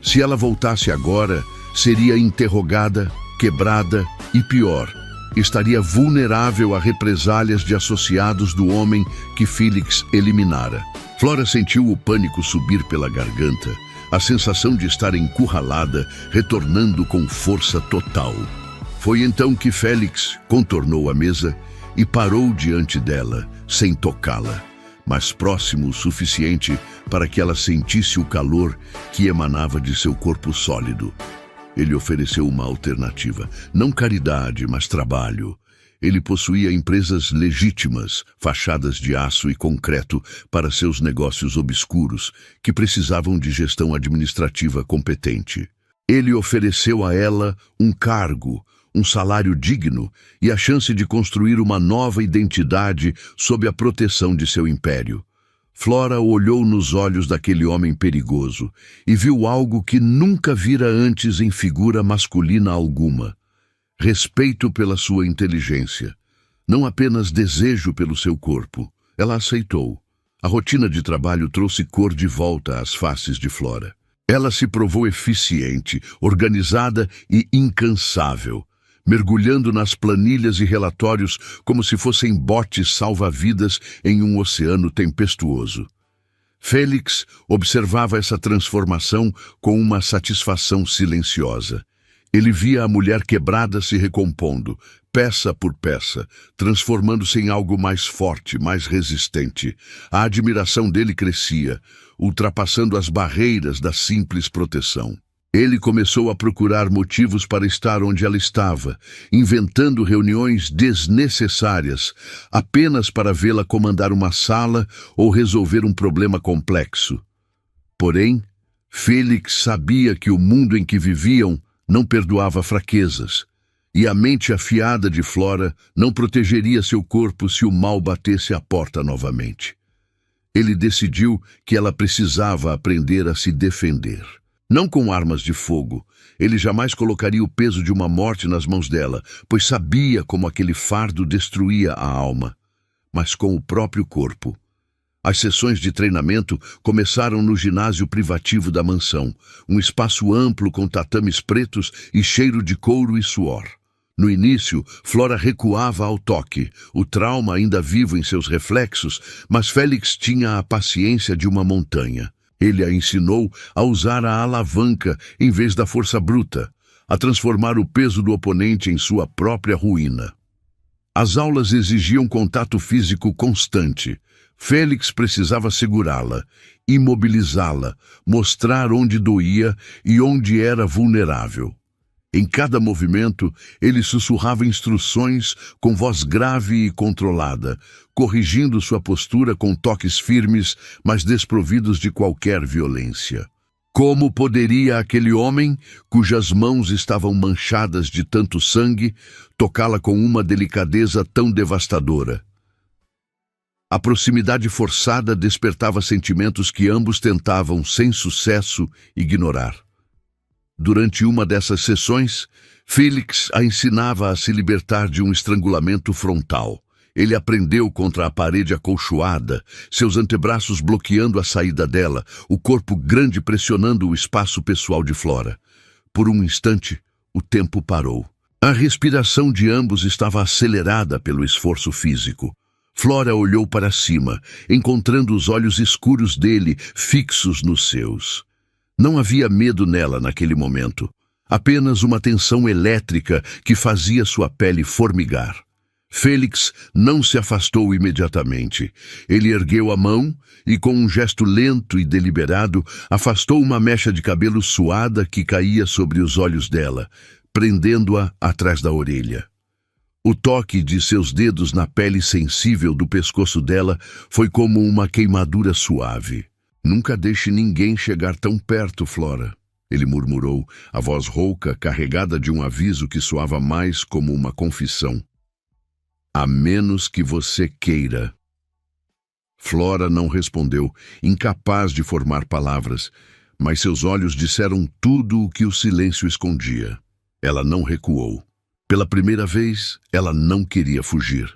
[SPEAKER 1] Se ela voltasse agora, seria interrogada, quebrada e pior, estaria vulnerável a represálias de associados do homem que Félix eliminara. Flora sentiu o pânico subir pela garganta, a sensação de estar encurralada, retornando com força total. Foi então que Félix contornou a mesa e parou diante dela, sem tocá-la, mas próximo o suficiente para que ela sentisse o calor que emanava de seu corpo sólido. Ele ofereceu uma alternativa, não caridade, mas trabalho. Ele possuía empresas legítimas, fachadas de aço e concreto para seus negócios obscuros, que precisavam de gestão administrativa competente. Ele ofereceu a ela um cargo, um salário digno e a chance de construir uma nova identidade sob a proteção de seu império. Flora olhou nos olhos daquele homem perigoso e viu algo que nunca vira antes em figura masculina alguma. Respeito pela sua inteligência, não apenas desejo pelo seu corpo. Ela aceitou. A rotina de trabalho trouxe cor de volta às faces de Flora. Ela se provou eficiente, organizada e incansável, mergulhando nas planilhas e relatórios como se fossem botes salva-vidas em um oceano tempestuoso. Félix observava essa transformação com uma satisfação silenciosa. Ele via a mulher quebrada se recompondo, peça por peça, transformando-se em algo mais forte, mais resistente. A admiração dele crescia, ultrapassando as barreiras da simples proteção. Ele começou a procurar motivos para estar onde ela estava, inventando reuniões desnecessárias, apenas para vê-la comandar uma sala ou resolver um problema complexo. Porém, Félix sabia que o mundo em que viviam não perdoava fraquezas, e a mente afiada de Flora não protegeria seu corpo se o mal batesse à porta novamente. Ele decidiu que ela precisava aprender a se defender. Não com armas de fogo. Ele jamais colocaria o peso de uma morte nas mãos dela, pois sabia como aquele fardo destruía a alma, mas com o próprio corpo. As sessões de treinamento começaram no ginásio privativo da mansão, um espaço amplo com tatames pretos e cheiro de couro e suor. No início, Flora recuava ao toque, o trauma ainda vivo em seus reflexos, mas Félix tinha a paciência de uma montanha. Ele a ensinou a usar a alavanca em vez da força bruta, a transformar o peso do oponente em sua própria ruína. As aulas exigiam contato físico constante. Félix precisava segurá-la, imobilizá-la, mostrar onde doía e onde era vulnerável. Em cada movimento, ele sussurrava instruções com voz grave e controlada, corrigindo sua postura com toques firmes, mas desprovidos de qualquer violência. Como poderia aquele homem, cujas mãos estavam manchadas de tanto sangue, tocá-la com uma delicadeza tão devastadora? A proximidade forçada despertava sentimentos que ambos tentavam, sem sucesso, ignorar. Durante uma dessas sessões, Félix a ensinava a se libertar de um estrangulamento frontal. Ele aprendeu contra a parede acolchoada, seus antebraços bloqueando a saída dela, o corpo grande pressionando o espaço pessoal de Flora. Por um instante, o tempo parou. A respiração de ambos estava acelerada pelo esforço físico. Flora olhou para cima, encontrando os olhos escuros dele fixos nos seus. Não havia medo nela naquele momento, apenas uma tensão elétrica que fazia sua pele formigar. Félix não se afastou imediatamente. Ele ergueu a mão e, com um gesto lento e deliberado, afastou uma mecha de cabelo suada que caía sobre os olhos dela, prendendo-a atrás da orelha. O toque de seus dedos na pele sensível do pescoço dela foi como uma queimadura suave. Nunca deixe ninguém chegar tão perto, Flora, ele murmurou, a voz rouca, carregada de um aviso que soava mais como uma confissão. A menos que você queira. Flora não respondeu, incapaz de formar palavras, mas seus olhos disseram tudo o que o silêncio escondia. Ela não recuou. Pela primeira vez, ela não queria fugir.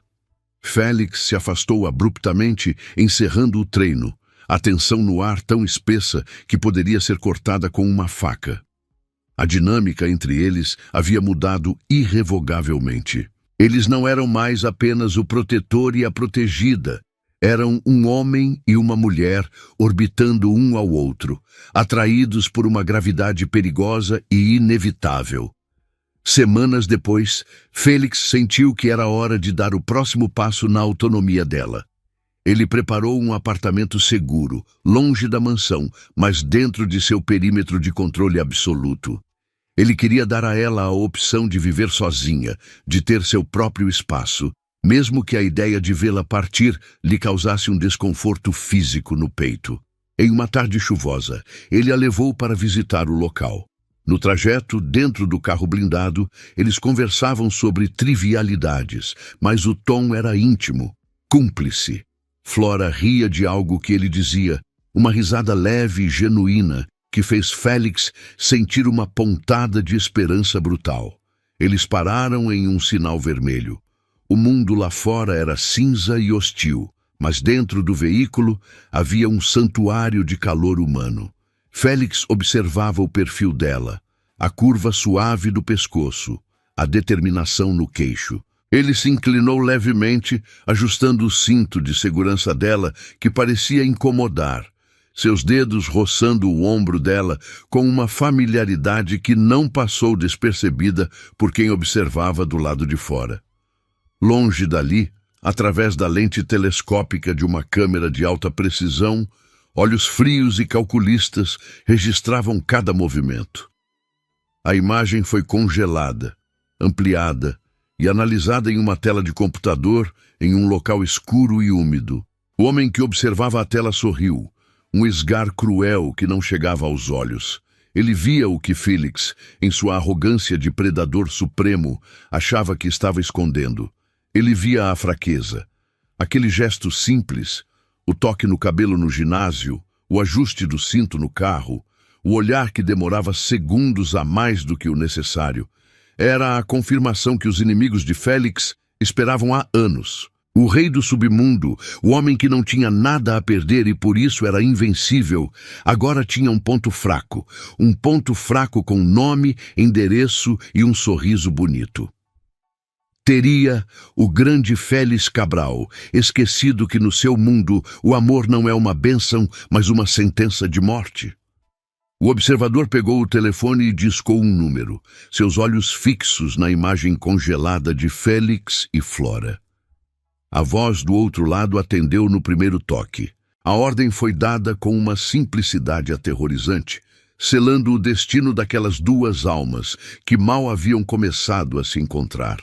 [SPEAKER 1] Félix se afastou abruptamente, encerrando o treino, a tensão no ar tão espessa que poderia ser cortada com uma faca. A dinâmica entre eles havia mudado irrevogavelmente. Eles não eram mais apenas o protetor e a protegida. Eram um homem e uma mulher orbitando um ao outro, atraídos por uma gravidade perigosa e inevitável. Semanas depois, Félix sentiu que era hora de dar o próximo passo na autonomia dela. Ele preparou um apartamento seguro, longe da mansão, mas dentro de seu perímetro de controle absoluto. Ele queria dar a ela a opção de viver sozinha, de ter seu próprio espaço, mesmo que a ideia de vê-la partir lhe causasse um desconforto físico no peito. Em uma tarde chuvosa, ele a levou para visitar o local. No trajeto, dentro do carro blindado, eles conversavam sobre trivialidades, mas o tom era íntimo, cúmplice. Flora ria de algo que ele dizia, uma risada leve e genuína, que fez Félix sentir uma pontada de esperança brutal. Eles pararam em um sinal vermelho. O mundo lá fora era cinza e hostil, mas dentro do veículo havia um santuário de calor humano. Félix observava o perfil dela, a curva suave do pescoço, a determinação no queixo. Ele se inclinou levemente, ajustando o cinto de segurança dela, que parecia incomodar, seus dedos roçando o ombro dela com uma familiaridade que não passou despercebida por quem observava do lado de fora. Longe dali, através da lente telescópica de uma câmera de alta precisão, olhos frios e calculistas registravam cada movimento. A imagem foi congelada, ampliada e analisada em uma tela de computador em um local escuro e úmido. O homem que observava a tela sorriu, um esgar cruel que não chegava aos olhos. Ele via o que Félix, em sua arrogância de predador supremo, achava que estava escondendo. Ele via a fraqueza, aquele gesto simples, o toque no cabelo no ginásio, o ajuste do cinto no carro, o olhar que demorava segundos a mais do que o necessário. Era a confirmação que os inimigos de Félix esperavam há anos. O rei do submundo, o homem que não tinha nada a perder e por isso era invencível, agora tinha um ponto fraco com nome, endereço e um sorriso bonito. Teria o grande Félix Cabral esquecido que no seu mundo o amor não é uma bênção, mas uma sentença de morte? O observador pegou o telefone e discou um número, seus olhos fixos na imagem congelada de Félix e Flora. A voz do outro lado atendeu no primeiro toque. A ordem foi dada com uma simplicidade aterrorizante, selando o destino daquelas duas almas que mal haviam começado a se encontrar.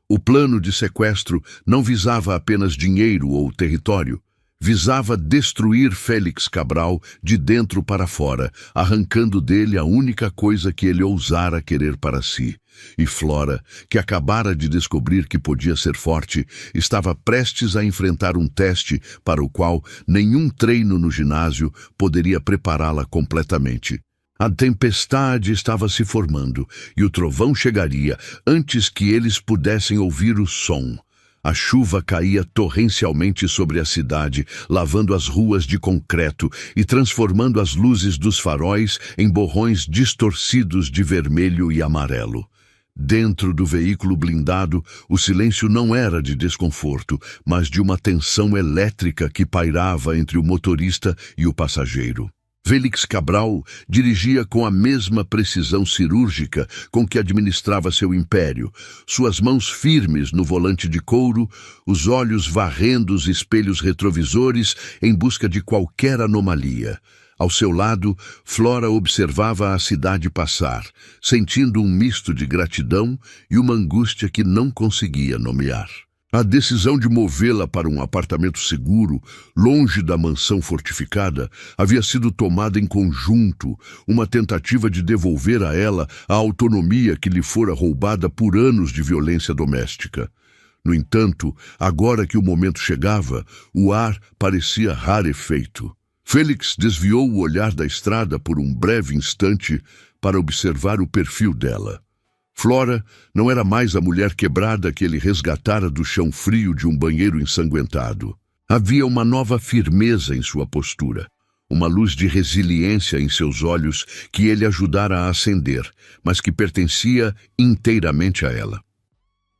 [SPEAKER 1] O plano de sequestro não visava apenas dinheiro ou território, visava destruir Félix Cabral de dentro para fora, arrancando dele a única coisa que ele ousara querer para si. E Flora, que acabara de descobrir que podia ser forte, estava prestes a enfrentar um teste para o qual nenhum treino no ginásio poderia prepará-la completamente. A tempestade estava se formando e o trovão chegaria antes que eles pudessem ouvir o som. A chuva caía torrencialmente sobre a cidade, lavando as ruas de concreto e transformando as luzes dos faróis em borrões distorcidos de vermelho e amarelo. Dentro do veículo blindado, o silêncio não era de desconforto, mas de uma tensão elétrica que pairava entre o motorista e o passageiro. Félix Cabral dirigia com a mesma precisão cirúrgica com que administrava seu império, suas mãos firmes no volante de couro, os olhos varrendo os espelhos retrovisores em busca de qualquer anomalia. Ao seu lado, Flora observava a cidade passar, sentindo um misto de gratidão e uma angústia que não conseguia nomear. A decisão de movê-la para um apartamento seguro, longe da mansão fortificada, havia sido tomada em conjunto, uma tentativa de devolver a ela a autonomia que lhe fora roubada por anos de violência doméstica. No entanto, agora que o momento chegava, o ar parecia rarefeito. Félix desviou o olhar da estrada por um breve instante para observar o perfil dela. Flora não era mais a mulher quebrada que ele resgatara do chão frio de um banheiro ensanguentado. Havia uma nova firmeza em sua postura, uma luz de resiliência em seus olhos que ele ajudara a acender, mas que pertencia inteiramente a ela.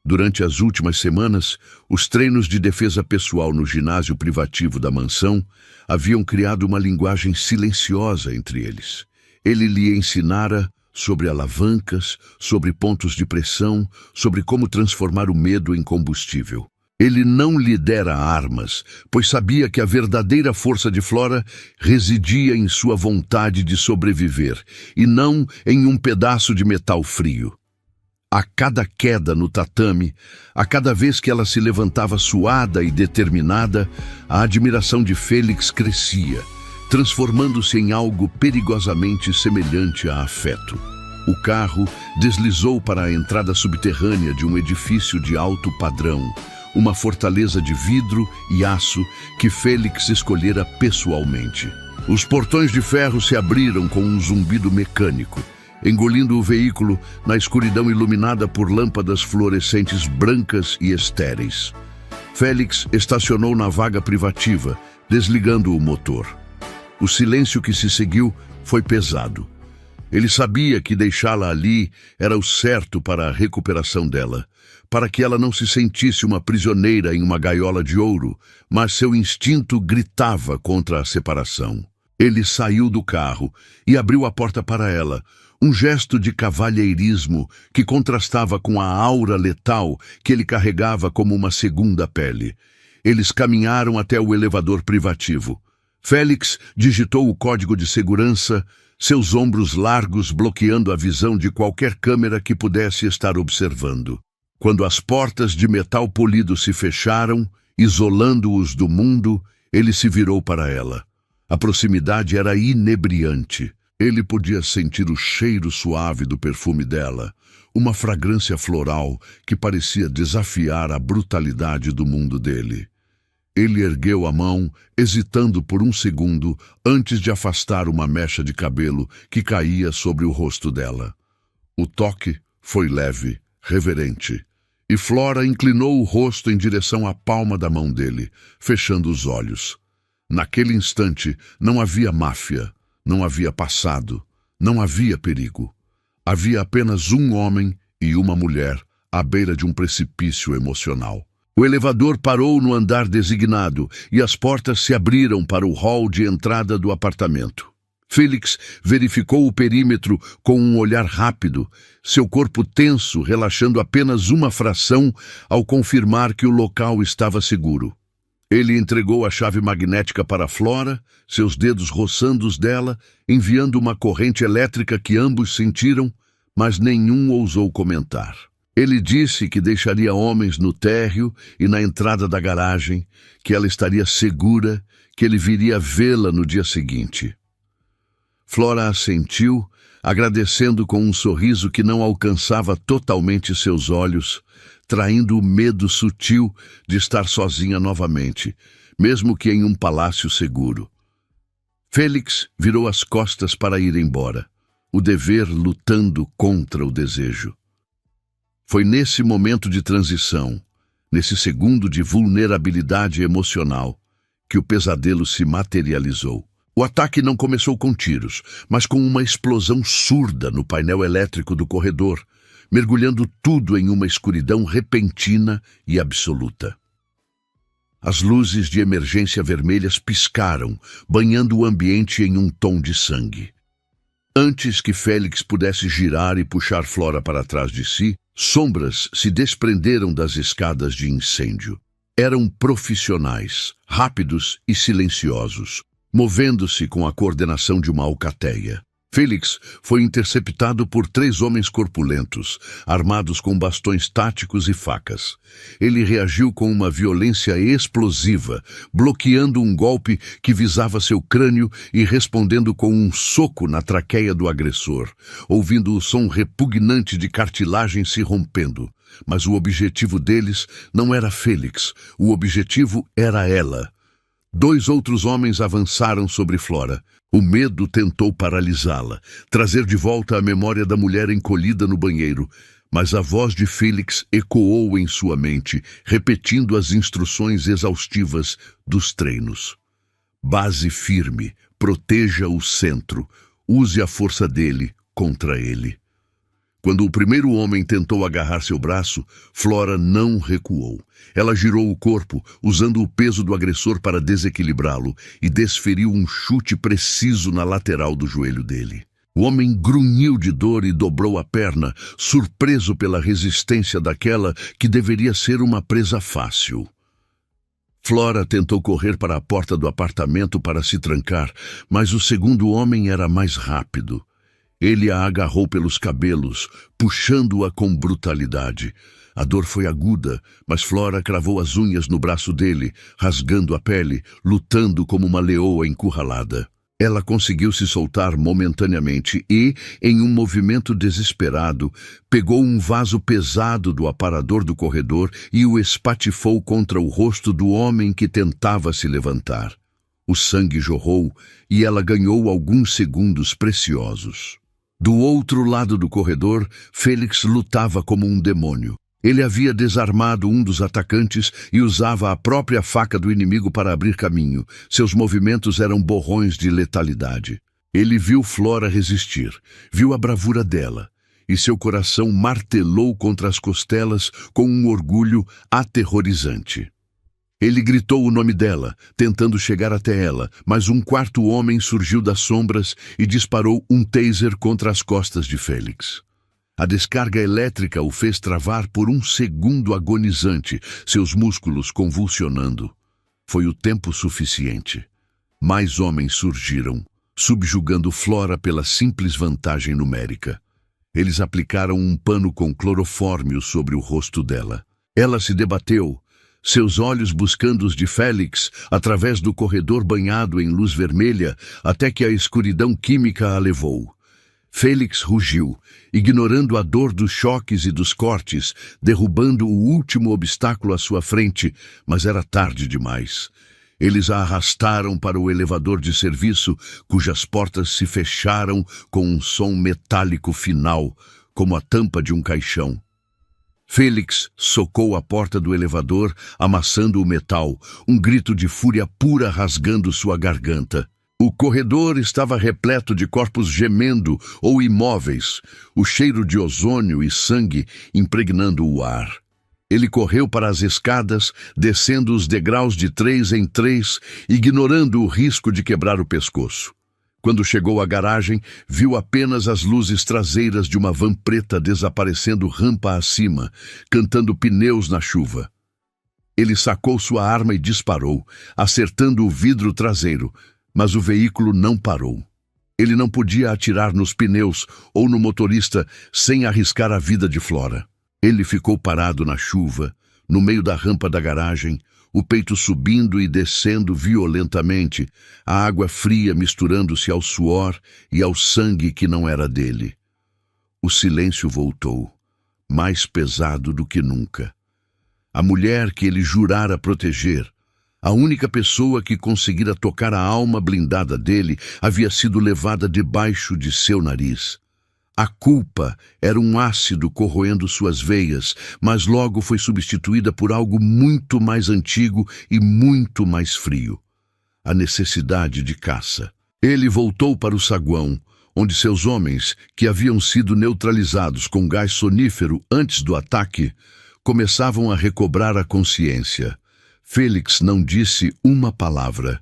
[SPEAKER 1] Durante as últimas semanas, os treinos de defesa pessoal no ginásio privativo da mansão haviam criado uma linguagem silenciosa entre eles. Ele lhe ensinara sobre alavancas, sobre pontos de pressão, sobre como transformar o medo em combustível. Ele não lhe dera armas, pois sabia que a verdadeira força de Flora residia em sua vontade de sobreviver, e não em um pedaço de metal frio. A cada queda no tatame, a cada vez que ela se levantava suada e determinada, a admiração de Félix crescia, transformando-se em algo perigosamente semelhante a afeto. O carro deslizou para a entrada subterrânea de um edifício de alto padrão, uma fortaleza de vidro e aço que Félix escolhera pessoalmente. Os portões de ferro se abriram com um zumbido mecânico, engolindo o veículo na escuridão iluminada por lâmpadas fluorescentes brancas e estéreis. Félix estacionou na vaga privativa, desligando o motor. O silêncio que se seguiu foi pesado. Ele sabia que deixá-la ali era o certo para a recuperação dela, para que ela não se sentisse uma prisioneira em uma gaiola de ouro, mas seu instinto gritava contra a separação. Ele saiu do carro e abriu a porta para ela, um gesto de cavalheirismo que contrastava com a aura letal que ele carregava como uma segunda pele. Eles caminharam até o elevador privativo. Félix digitou o código de segurança, seus ombros largos bloqueando a visão de qualquer câmera que pudesse estar observando. Quando as portas de metal polido se fecharam, isolando-os do mundo, ele se virou para ela. A proximidade era inebriante. Ele podia sentir o cheiro suave do perfume dela, uma fragrância floral que parecia desafiar a brutalidade do mundo dele. Ele ergueu a mão, hesitando por um segundo antes de afastar uma mecha de cabelo que caía sobre o rosto dela. O toque foi leve, reverente, e Flora inclinou o rosto em direção à palma da mão dele, fechando os olhos. Naquele instante não havia máfia, não havia passado, não havia perigo. Havia apenas um homem e uma mulher à beira de um precipício emocional. O elevador parou no andar designado e as portas se abriram para o hall de entrada do apartamento. Félix verificou o perímetro com um olhar rápido, seu corpo tenso, relaxando apenas uma fração ao confirmar que o local estava seguro. Ele entregou a chave magnética para Flora, seus dedos roçando os dela, enviando uma corrente elétrica que ambos sentiram, mas nenhum ousou comentar. Ele disse que deixaria homens no térreo e na entrada da garagem, que ela estaria segura, que ele viria vê-la no dia seguinte. Flora assentiu, agradecendo com um sorriso que não alcançava totalmente seus olhos, traindo o medo sutil de estar sozinha novamente, mesmo que em um palácio seguro. Félix virou as costas para ir embora, o dever lutando contra o desejo. Foi nesse momento de transição, nesse segundo de vulnerabilidade emocional, que o pesadelo se materializou. O ataque não começou com tiros, mas com uma explosão surda no painel elétrico do corredor, mergulhando tudo em uma escuridão repentina e absoluta. As luzes de emergência vermelhas piscaram, banhando o ambiente em um tom de sangue. Antes que Félix pudesse girar e puxar Flora para trás de si, sombras se desprenderam das escadas de incêndio. Eram profissionais, rápidos e silenciosos, movendo-se com a coordenação de uma alcateia. Félix foi interceptado por 3 homens corpulentos, armados com bastões táticos e facas. Ele reagiu com uma violência explosiva, bloqueando um golpe que visava seu crânio e respondendo com um soco na traqueia do agressor, ouvindo o som repugnante de cartilagem se rompendo. Mas o objetivo deles não era Félix, o objetivo era ela. 2 outros homens avançaram sobre Flora. O medo tentou paralisá-la, trazer de volta a memória da mulher encolhida no banheiro, mas a voz de Félix ecoou em sua mente, repetindo as instruções exaustivas dos treinos. Base firme, proteja o centro, use a força dele contra ele. Quando o primeiro homem tentou agarrar seu braço, Flora não recuou. Ela girou o corpo, usando o peso do agressor para desequilibrá-lo, e desferiu um chute preciso na lateral do joelho dele. O homem grunhiu de dor e dobrou a perna, surpreso pela resistência daquela que deveria ser uma presa fácil. Flora tentou correr para a porta do apartamento para se trancar, mas o segundo homem era mais rápido. Ele a agarrou pelos cabelos, puxando-a com brutalidade. A dor foi aguda, mas Flora cravou as unhas no braço dele, rasgando a pele, lutando como uma leoa encurralada. Ela conseguiu se soltar momentaneamente e, em um movimento desesperado, pegou um vaso pesado do aparador do corredor e o espatifou contra o rosto do homem que tentava se levantar. O sangue jorrou e ela ganhou alguns segundos preciosos. Do outro lado do corredor, Félix lutava como um demônio. Ele havia desarmado um dos atacantes e usava a própria faca do inimigo para abrir caminho. Seus movimentos eram borrões de letalidade. Ele viu Flora resistir, viu a bravura dela, e seu coração martelou contra as costelas com um orgulho aterrorizante. Ele gritou o nome dela, tentando chegar até ela, mas um 4º homem surgiu das sombras e disparou um taser contra as costas de Félix. A descarga elétrica o fez travar por um segundo agonizante, seus músculos convulsionando. Foi o tempo suficiente. Mais homens surgiram, subjugando Flora pela simples vantagem numérica. Eles aplicaram um pano com clorofórmio sobre o rosto dela. Ela se debateu, seus olhos buscando os de Félix através do corredor banhado em luz vermelha, até que a escuridão química a levou. Félix rugiu, ignorando a dor dos choques e dos cortes, derrubando o último obstáculo à sua frente, mas era tarde demais. Eles a arrastaram para o elevador de serviço, cujas portas se fecharam com um som metálico final, como a tampa de um caixão. Félix socou a porta do elevador, amassando o metal, um grito de fúria pura rasgando sua garganta. O corredor estava repleto de corpos gemendo ou imóveis, o cheiro de ozônio e sangue impregnando o ar. Ele correu para as escadas, descendo os degraus de 3 em 3, ignorando o risco de quebrar o pescoço. Quando chegou à garagem, viu apenas as luzes traseiras de uma van preta desaparecendo rampa acima, cantando pneus na chuva. Ele sacou sua arma e disparou, acertando o vidro traseiro, mas o veículo não parou. Ele não podia atirar nos pneus ou no motorista sem arriscar a vida de Flora. Ele ficou parado na chuva, no meio da rampa da garagem, o peito subindo e descendo violentamente, a água fria misturando-se ao suor e ao sangue que não era dele. O silêncio voltou, mais pesado do que nunca. A mulher que ele jurara proteger, a única pessoa que conseguira tocar a alma blindada dele, havia sido levada debaixo de seu nariz. A culpa era um ácido corroendo suas veias, mas logo foi substituída por algo muito mais antigo e muito mais frio. A necessidade de caça. Ele voltou para o saguão, onde seus homens, que haviam sido neutralizados com gás sonífero antes do ataque, começavam a recobrar a consciência. Félix não disse uma palavra.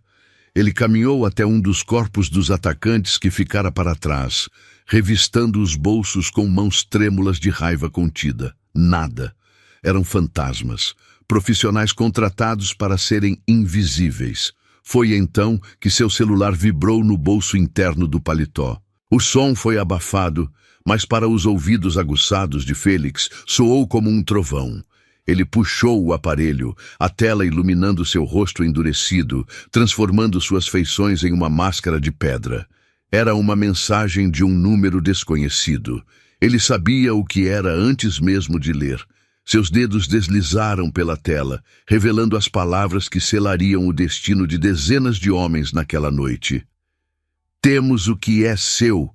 [SPEAKER 1] Ele caminhou até um dos corpos dos atacantes que ficara para trás, revistando os bolsos com mãos trêmulas de raiva contida. Nada. Eram fantasmas, profissionais contratados para serem invisíveis. Foi então que seu celular vibrou no bolso interno do paletó. O som foi abafado, mas para os ouvidos aguçados de Félix soou como um trovão. Ele puxou o aparelho, a tela iluminando seu rosto endurecido, transformando suas feições em uma máscara de pedra. Era uma mensagem de um número desconhecido. Ele sabia o que era antes mesmo de ler. Seus dedos deslizaram pela tela, revelando as palavras que selariam o destino de dezenas de homens naquela noite. Temos o que é seu.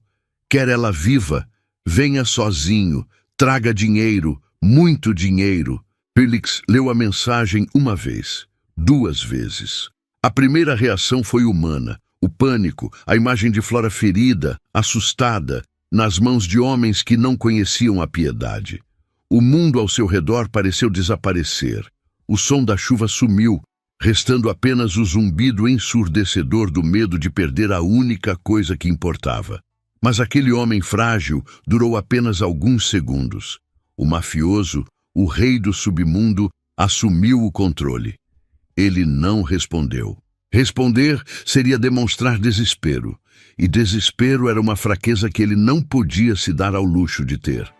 [SPEAKER 1] Quer ela viva? Venha sozinho. Traga dinheiro, muito dinheiro. Félix leu a mensagem uma vez, duas vezes. A primeira reação foi humana. O pânico, a imagem de Flora ferida, assustada, nas mãos de homens que não conheciam a piedade. O mundo ao seu redor pareceu desaparecer. O som da chuva sumiu, restando apenas o zumbido ensurdecedor do medo de perder a única coisa que importava. Mas aquele homem frágil durou apenas alguns segundos. O mafioso, o rei do submundo, assumiu o controle. Ele não respondeu. Responder seria demonstrar desespero, e desespero era uma fraqueza que ele não podia se dar ao luxo de ter.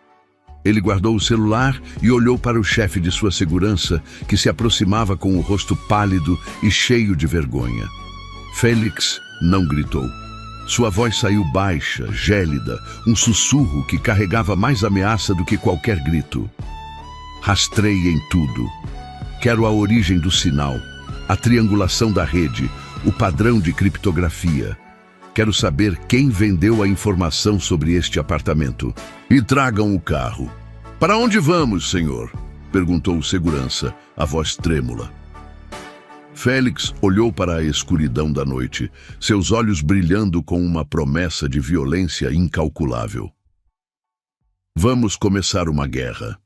[SPEAKER 1] Ele guardou o celular e olhou para o chefe de sua segurança, que se aproximava com o rosto pálido e cheio de vergonha. Félix não gritou. Sua voz saiu baixa, gélida, um sussurro que carregava mais ameaça do que qualquer grito. Rastreiem tudo. Quero a origem do sinal, a triangulação da rede, o padrão de criptografia. Quero saber quem vendeu a informação sobre este apartamento. E tragam o carro. Para onde vamos, senhor? Perguntou o segurança, a voz trêmula. Félix olhou para a escuridão da noite, seus olhos brilhando com uma promessa de violência incalculável. Vamos começar uma guerra.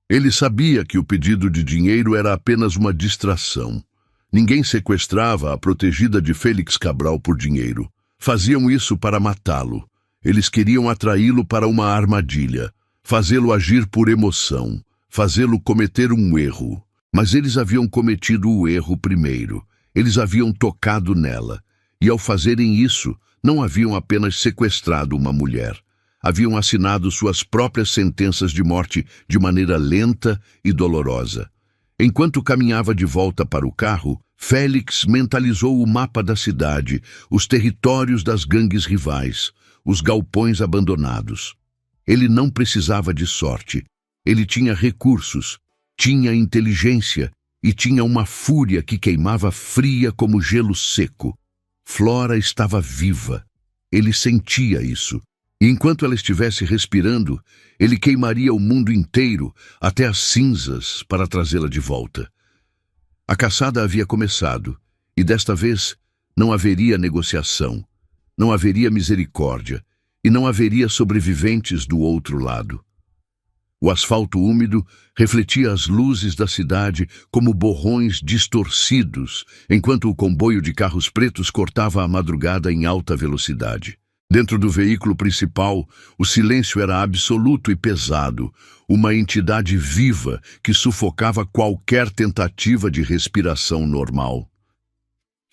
[SPEAKER 1] Ele sabia que o pedido de dinheiro era apenas uma distração. Ninguém sequestrava a protegida de Félix Cabral por dinheiro. Faziam isso para matá-lo. Eles queriam atraí-lo para uma armadilha, fazê-lo agir por emoção, fazê-lo cometer um erro. Mas eles haviam cometido o erro primeiro. Eles haviam tocado nela. E ao fazerem isso, não haviam apenas sequestrado uma mulher. Haviam assinado suas próprias sentenças de morte de maneira lenta e dolorosa. Enquanto caminhava de volta para o carro, Félix mentalizou o mapa da cidade, os territórios das gangues rivais, os galpões abandonados. Ele não precisava de sorte. Ele tinha recursos, tinha inteligência e tinha uma fúria que queimava fria como gelo seco. Flora estava viva. Ele sentia isso. E enquanto ela estivesse respirando, ele queimaria o mundo inteiro até as cinzas para trazê-la de volta. A caçada havia começado, e desta vez não haveria negociação, não haveria misericórdia, e não haveria sobreviventes do outro lado. O asfalto úmido refletia as luzes da cidade como borrões distorcidos, enquanto o comboio de carros pretos cortava a madrugada em alta velocidade. Dentro do veículo principal, o silêncio era absoluto e pesado, uma entidade viva que sufocava qualquer tentativa de respiração normal.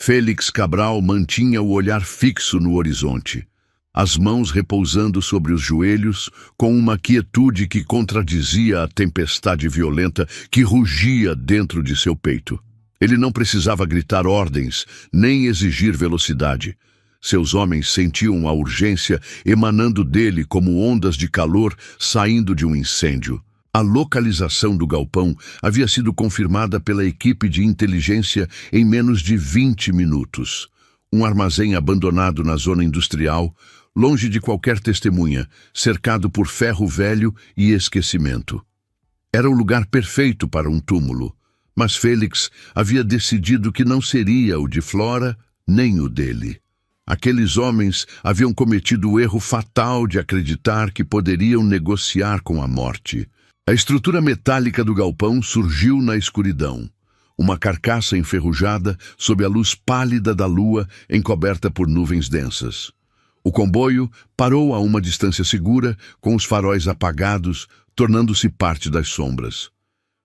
[SPEAKER 1] Félix Cabral mantinha o olhar fixo no horizonte, as mãos repousando sobre os joelhos, com uma quietude que contradizia a tempestade violenta que rugia dentro de seu peito. Ele não precisava gritar ordens, nem exigir velocidade. Seus homens sentiam a urgência emanando dele como ondas de calor saindo de um incêndio. A localização do galpão havia sido confirmada pela equipe de inteligência em menos de 20 minutos. Um armazém abandonado na zona industrial, longe de qualquer testemunha, cercado por ferro velho e esquecimento. Era o lugar perfeito para um túmulo, mas Félix havia decidido que não seria o de Flora nem o dele. Aqueles homens haviam cometido o erro fatal de acreditar que poderiam negociar com a morte. A estrutura metálica do galpão surgiu na escuridão. Uma carcaça enferrujada sob a luz pálida da lua encoberta por nuvens densas. O comboio parou a uma distância segura, com os faróis apagados, tornando-se parte das sombras.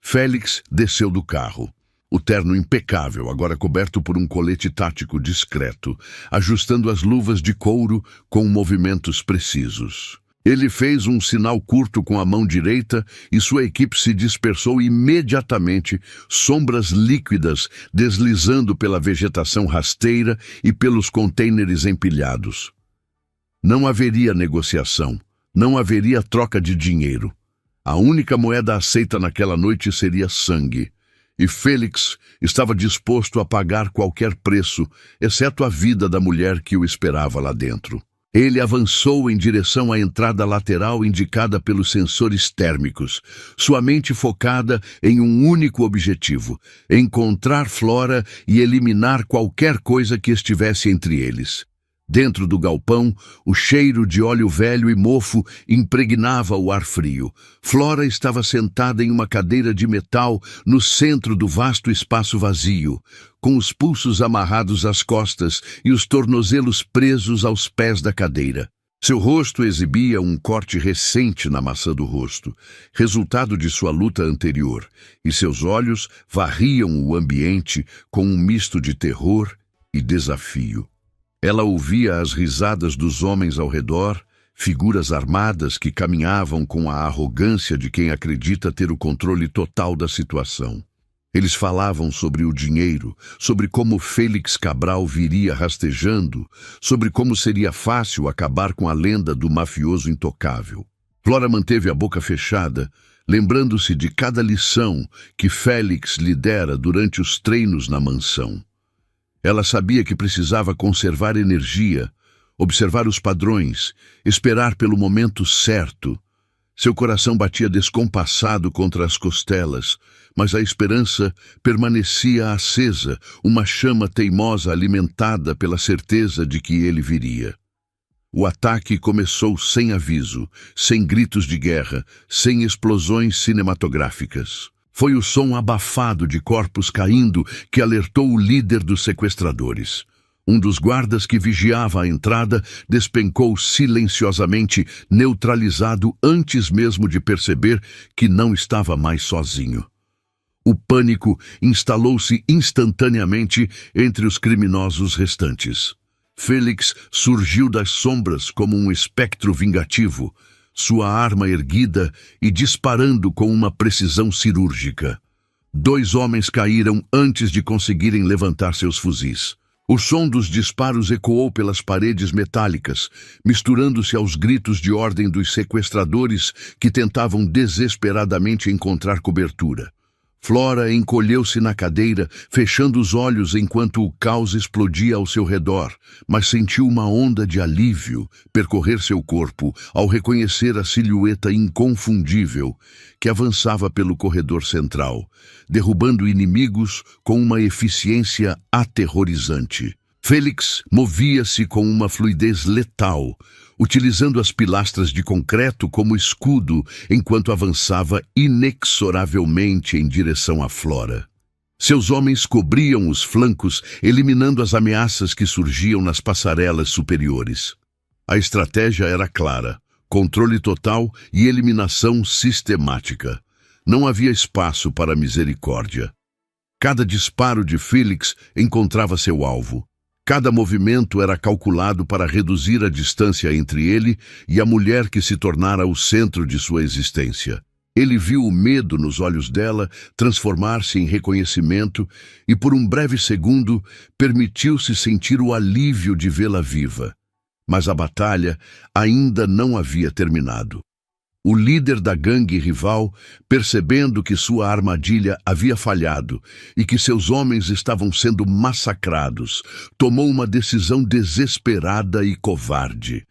[SPEAKER 1] Félix desceu do carro. O terno impecável, agora coberto por um colete tático discreto, ajustando as luvas de couro com movimentos precisos. Ele fez um sinal curto com a mão direita e sua equipe se dispersou imediatamente, sombras líquidas deslizando pela vegetação rasteira e pelos contêineres empilhados. Não haveria negociação, não haveria troca de dinheiro. A única moeda aceita naquela noite seria sangue. E Félix estava disposto a pagar qualquer preço, exceto a vida da mulher que o esperava lá dentro. Ele avançou em direção à entrada lateral indicada pelos sensores térmicos, sua mente focada em um único objetivo: encontrar Flora e eliminar qualquer coisa que estivesse entre eles. Dentro do galpão, o cheiro de óleo velho e mofo impregnava o ar frio. Flora estava sentada em uma cadeira de metal no centro do vasto espaço vazio, com os pulsos amarrados às costas e os tornozelos presos aos pés da cadeira. Seu rosto exibia um corte recente na maçã do rosto, resultado de sua luta anterior, e seus olhos varriam o ambiente com um misto de terror e desafio. Ela ouvia as risadas dos homens ao redor, figuras armadas que caminhavam com a arrogância de quem acredita ter o controle total da situação. Eles falavam sobre o dinheiro, sobre como Félix Cabral viria rastejando, sobre como seria fácil acabar com a lenda do mafioso intocável. Flora manteve a boca fechada, lembrando-se de cada lição que Félix lhe dera durante os treinos na mansão. Ela sabia que precisava conservar energia, observar os padrões, esperar pelo momento certo. Seu coração batia descompassado contra as costelas, mas a esperança permanecia acesa, uma chama teimosa alimentada pela certeza de que ele viria. O ataque começou sem aviso, sem gritos de guerra, sem explosões cinematográficas. Foi o som abafado de corpos caindo que alertou o líder dos sequestradores. Um dos guardas que vigiava a entrada despencou silenciosamente, neutralizado antes mesmo de perceber que não estava mais sozinho. O pânico instalou-se instantaneamente entre os criminosos restantes. Félix surgiu das sombras como um espectro vingativo, sua arma erguida e disparando com uma precisão cirúrgica. 2 homens caíram antes de conseguirem levantar seus fuzis. O som dos disparos ecoou pelas paredes metálicas, misturando-se aos gritos de ordem dos sequestradores que tentavam desesperadamente encontrar cobertura. Flora encolheu-se na cadeira, fechando os olhos enquanto o caos explodia ao seu redor, mas sentiu uma onda de alívio percorrer seu corpo ao reconhecer a silhueta inconfundível que avançava pelo corredor central, derrubando inimigos com uma eficiência aterrorizante. Félix movia-se com uma fluidez letal, utilizando as pilastras de concreto como escudo enquanto avançava inexoravelmente em direção à Flora. Seus homens cobriam os flancos, eliminando as ameaças que surgiam nas passarelas superiores. A estratégia era clara: controle total e eliminação sistemática. Não havia espaço para misericórdia. Cada disparo de Félix encontrava seu alvo. Cada movimento era calculado para reduzir a distância entre ele e a mulher que se tornara o centro de sua existência. Ele viu o medo nos olhos dela transformar-se em reconhecimento e, por um breve segundo, permitiu-se sentir o alívio de vê-la viva. Mas a batalha ainda não havia terminado. O líder da gangue rival, percebendo que sua armadilha havia falhado e que seus homens estavam sendo massacrados, tomou uma decisão desesperada e covarde.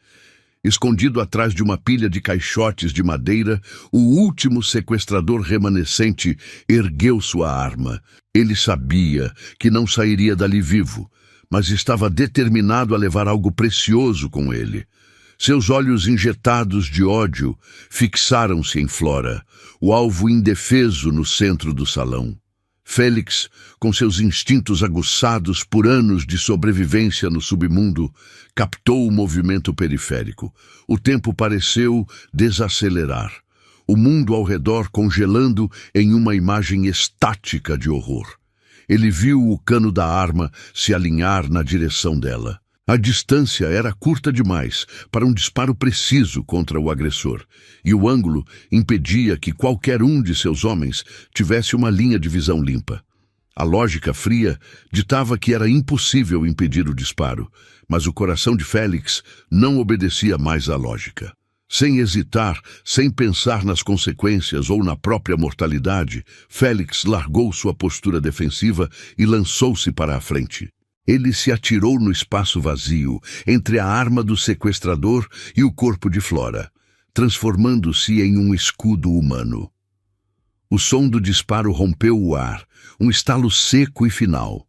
[SPEAKER 1] Escondido atrás de uma pilha de caixotes de madeira, o último sequestrador remanescente ergueu sua arma. Ele sabia que não sairia dali vivo, mas estava determinado a levar algo precioso com ele. Seus olhos injetados de ódio fixaram-se em Flora, o alvo indefeso no centro do salão. Félix, com seus instintos aguçados por anos de sobrevivência no submundo, captou o movimento periférico. O tempo pareceu desacelerar, o mundo ao redor congelando em uma imagem estática de horror. Ele viu o cano da arma se alinhar na direção dela. A distância era curta demais para um disparo preciso contra o agressor, e o ângulo impedia que qualquer um de seus homens tivesse uma linha de visão limpa. A lógica fria ditava que era impossível impedir o disparo, mas o coração de Félix não obedecia mais à lógica. Sem hesitar, sem pensar nas consequências ou na própria mortalidade, Félix largou sua postura defensiva e lançou-se para a frente. Ele se atirou no espaço vazio, entre a arma do sequestrador e o corpo de Flora, transformando-se em um escudo humano. O som do disparo rompeu o ar, um estalo seco e final.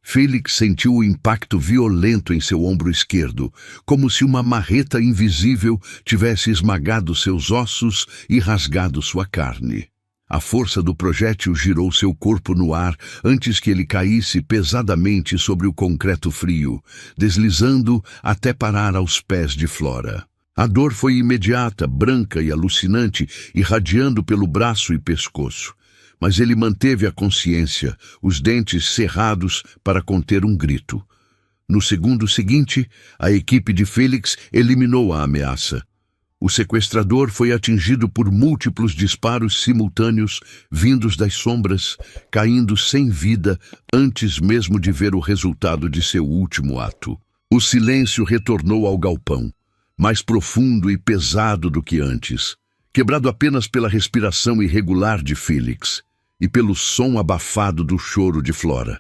[SPEAKER 1] Félix sentiu o impacto violento em seu ombro esquerdo, como se uma marreta invisível tivesse esmagado seus ossos e rasgado sua carne. A força do projétil girou seu corpo no ar antes que ele caísse pesadamente sobre o concreto frio, deslizando até parar aos pés de Flora. A dor foi imediata, branca e alucinante, irradiando pelo braço e pescoço. Mas ele manteve a consciência, os dentes cerrados para conter um grito. No segundo seguinte, a equipe de Félix eliminou a ameaça. O sequestrador foi atingido por múltiplos disparos simultâneos vindos das sombras, caindo sem vida antes mesmo de ver o resultado de seu último ato. O silêncio retornou ao galpão, mais profundo e pesado do que antes, quebrado apenas pela respiração irregular de Félix e pelo som abafado do choro de Flora.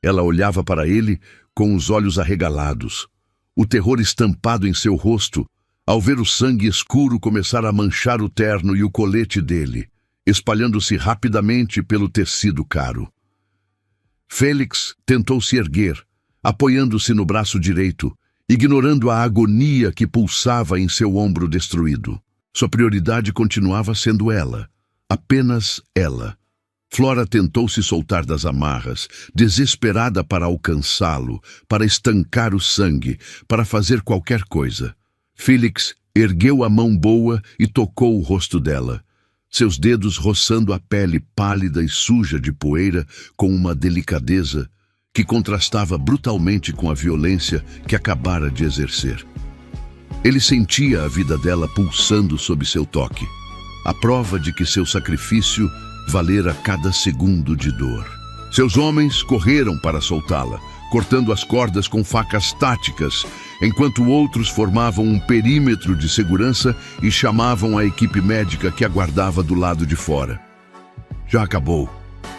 [SPEAKER 1] Ela olhava para ele com os olhos arregalados, o terror estampado em seu rosto, ao ver o sangue escuro começar a manchar o terno e o colete dele, espalhando-se rapidamente pelo tecido caro. Félix tentou se erguer, apoiando-se no braço direito, ignorando a agonia que pulsava em seu ombro destruído. Sua prioridade continuava sendo ela, apenas ela. Flora tentou se soltar das amarras, desesperada para alcançá-lo, para estancar o sangue, para fazer qualquer coisa. Félix ergueu a mão boa e tocou o rosto dela, seus dedos roçando a pele pálida e suja de poeira com uma delicadeza que contrastava brutalmente com a violência que acabara de exercer. Ele sentia a vida dela pulsando sob seu toque, a prova de que seu sacrifício valera cada segundo de dor. Seus homens correram para soltá-la, cortando as cordas com facas táticas, enquanto outros formavam um perímetro de segurança e chamavam a equipe médica que aguardava do lado de fora. Já acabou.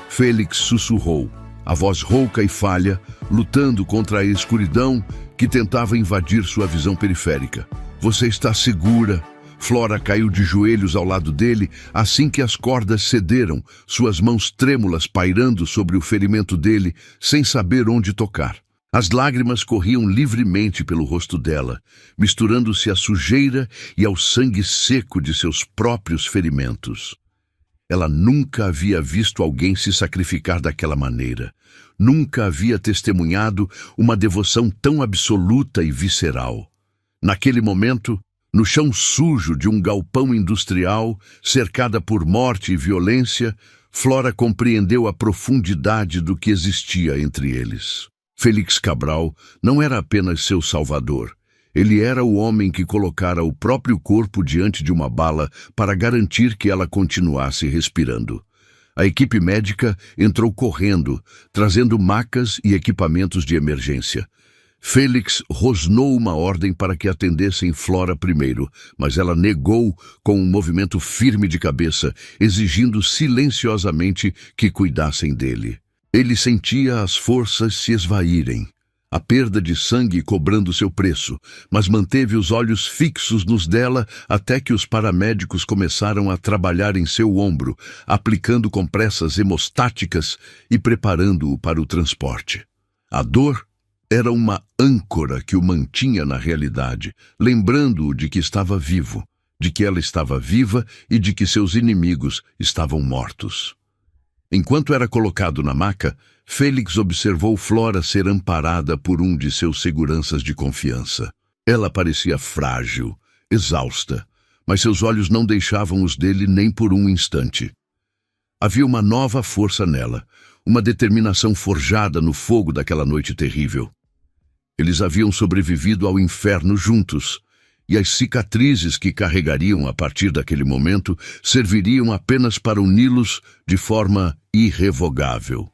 [SPEAKER 1] Félix sussurrou, a voz rouca e falha, lutando contra a escuridão que tentava invadir sua visão periférica. Você está segura. Flora caiu de joelhos ao lado dele assim que as cordas cederam, suas mãos trêmulas pairando sobre o ferimento dele, sem saber onde tocar. As lágrimas corriam livremente pelo rosto dela, misturando-se à sujeira e ao sangue seco de seus próprios ferimentos. Ela nunca havia visto alguém se sacrificar daquela maneira. Nunca havia testemunhado uma devoção tão absoluta e visceral. Naquele momento, no chão sujo de um galpão industrial, cercada por morte e violência, Flora compreendeu a profundidade do que existia entre eles. Félix Cabral não era apenas seu salvador. Ele era o homem que colocara o próprio corpo diante de uma bala para garantir que ela continuasse respirando. A equipe médica entrou correndo, trazendo macas e equipamentos de emergência. Félix rosnou uma ordem para que atendessem Flora primeiro, mas ela negou com um movimento firme de cabeça, exigindo silenciosamente que cuidassem dele. Ele sentia as forças se esvaírem, a perda de sangue cobrando seu preço, mas manteve os olhos fixos nos dela até que os paramédicos começaram a trabalhar em seu ombro, aplicando compressas hemostáticas e preparando-o para o transporte. A dor era uma âncora que o mantinha na realidade, lembrando-o de que estava vivo, de que ela estava viva e de que seus inimigos estavam mortos. Enquanto era colocado na maca, Félix observou Flora ser amparada por um de seus seguranças de confiança. Ela parecia frágil, exausta, mas seus olhos não deixavam os dele nem por um instante. Havia uma nova força nela, uma determinação forjada no fogo daquela noite terrível. Eles haviam sobrevivido ao inferno juntos, e as cicatrizes que carregariam a partir daquele momento serviriam apenas para uni-los de forma irrevogável.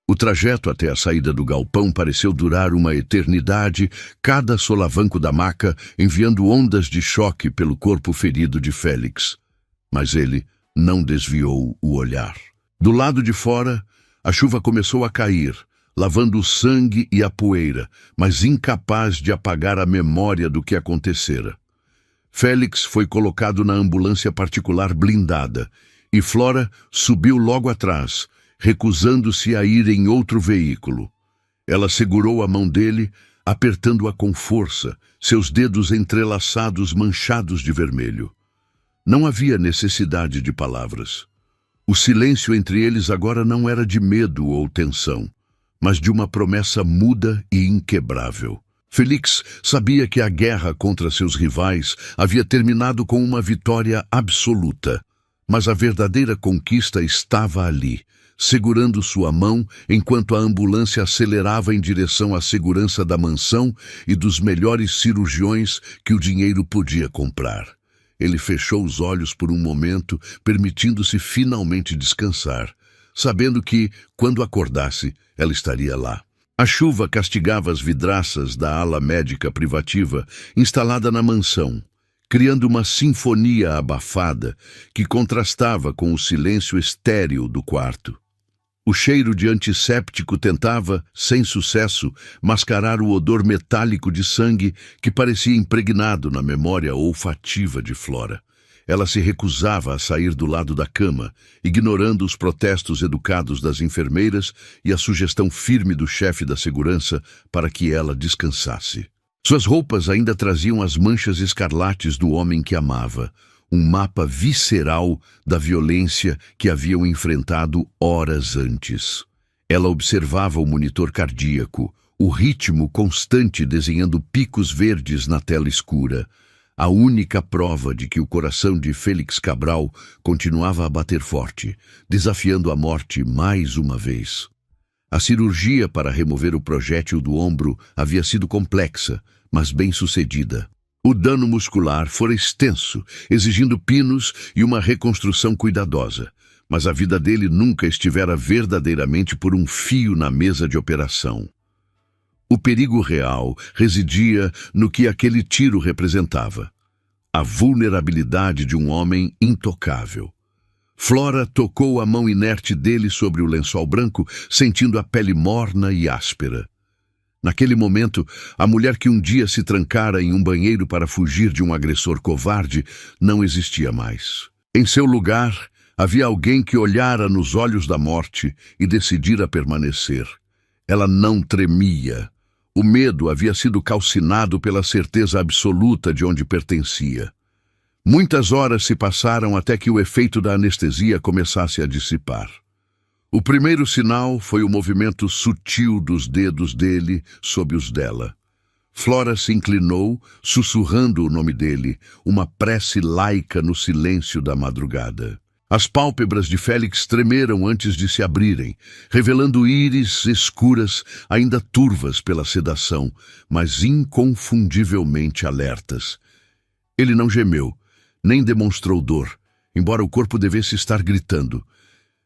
[SPEAKER 1] O trajeto até a saída do galpão pareceu durar uma eternidade, cada solavanco da maca enviando ondas de choque pelo corpo ferido de Félix. Mas ele não desviou o olhar. Do lado de fora, a chuva começou a cair, lavando o sangue e a poeira, mas incapaz de apagar a memória do que acontecera. Félix foi colocado na ambulância particular blindada, e Flora subiu logo atrás, recusando-se a ir em outro veículo. Ela segurou a mão dele, apertando-a com força, seus dedos entrelaçados manchados de vermelho. Não havia necessidade de palavras. O silêncio entre eles agora não era de medo ou tensão, mas de uma promessa muda e inquebrável. Félix sabia que a guerra contra seus rivais havia terminado com uma vitória absoluta, mas a verdadeira conquista estava ali, segurando sua mão enquanto a ambulância acelerava em direção à segurança da mansão e dos melhores cirurgiões que o dinheiro podia comprar. Ele fechou os olhos por um momento, permitindo-se finalmente descansar, sabendo que, quando acordasse, ela estaria lá. A chuva castigava as vidraças da ala médica privativa instalada na mansão, criando uma sinfonia abafada que contrastava com o silêncio estéril do quarto. O cheiro de antisséptico tentava, sem sucesso, mascarar o odor metálico de sangue que parecia impregnado na memória olfativa de Flora. Ela se recusava a sair do lado da cama, ignorando os protestos educados das enfermeiras e a sugestão firme do chefe da segurança para que ela descansasse. Suas roupas ainda traziam as manchas escarlates do homem que amava, um mapa visceral da violência que haviam enfrentado horas antes. Ela observava o monitor cardíaco, o ritmo constante desenhando picos verdes na tela escura, a única prova de que o coração de Félix Cabral continuava a bater forte, desafiando a morte mais uma vez. A cirurgia para remover o projétil do ombro havia sido complexa, mas bem-sucedida. O dano muscular fora extenso, exigindo pinos e uma reconstrução cuidadosa, mas a vida dele nunca estivera verdadeiramente por um fio na mesa de operação. O perigo real residia no que aquele tiro representava: a vulnerabilidade de um homem intocável. Flora tocou a mão inerte dele sobre o lençol branco, sentindo a pele morna e áspera. Naquele momento, a mulher que um dia se trancara em um banheiro para fugir de um agressor covarde não existia mais. Em seu lugar, havia alguém que olhara nos olhos da morte e decidira permanecer. Ela não tremia. O medo havia sido calcinado pela certeza absoluta de onde pertencia. Muitas horas se passaram até que o efeito da anestesia começasse a dissipar. O primeiro sinal foi o movimento sutil dos dedos dele sob os dela. Flora se inclinou, sussurrando o nome dele, uma prece laica no silêncio da madrugada. As pálpebras de Félix tremeram antes de se abrirem, revelando íris escuras, ainda turvas pela sedação, mas inconfundivelmente alertas. Ele não gemeu, nem demonstrou dor, embora o corpo devesse estar gritando.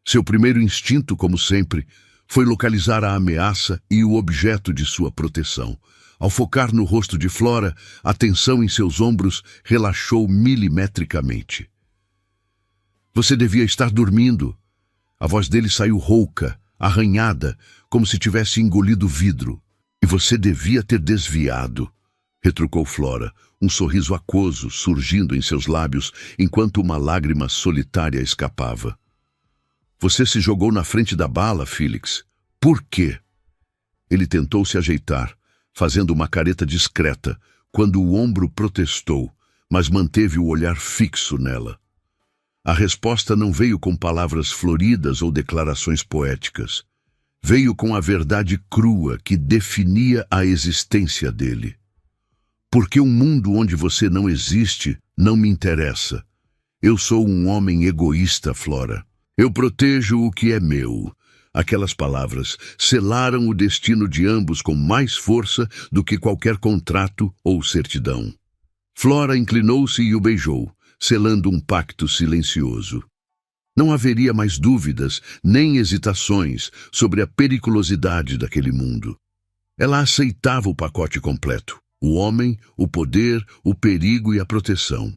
[SPEAKER 1] Seu primeiro instinto, como sempre, foi localizar a ameaça e o objeto de sua proteção. Ao focar no rosto de Flora, a tensão em seus ombros relaxou milimetricamente. Você devia estar dormindo. A voz dele saiu rouca, arranhada, como se tivesse engolido vidro. E você devia ter desviado, retrucou Flora, um sorriso aquoso surgindo em seus lábios enquanto uma lágrima solitária escapava. Você se jogou na frente da bala, Félix. Por quê? Ele tentou se ajeitar, fazendo uma careta discreta, quando o ombro protestou, mas manteve o olhar fixo nela. A resposta não veio com palavras floridas ou declarações poéticas. Veio com a verdade crua que definia a existência dele. Porque um mundo onde você não existe não me interessa. Eu sou um homem egoísta, Flora. Eu protejo o que é meu. Aquelas palavras selaram o destino de ambos com mais força do que qualquer contrato ou certidão. Flora inclinou-se e o beijou, selando um pacto silencioso. Não haveria mais dúvidas nem hesitações sobre a periculosidade daquele mundo. Ela aceitava o pacote completo: o homem, o poder, o perigo e a proteção.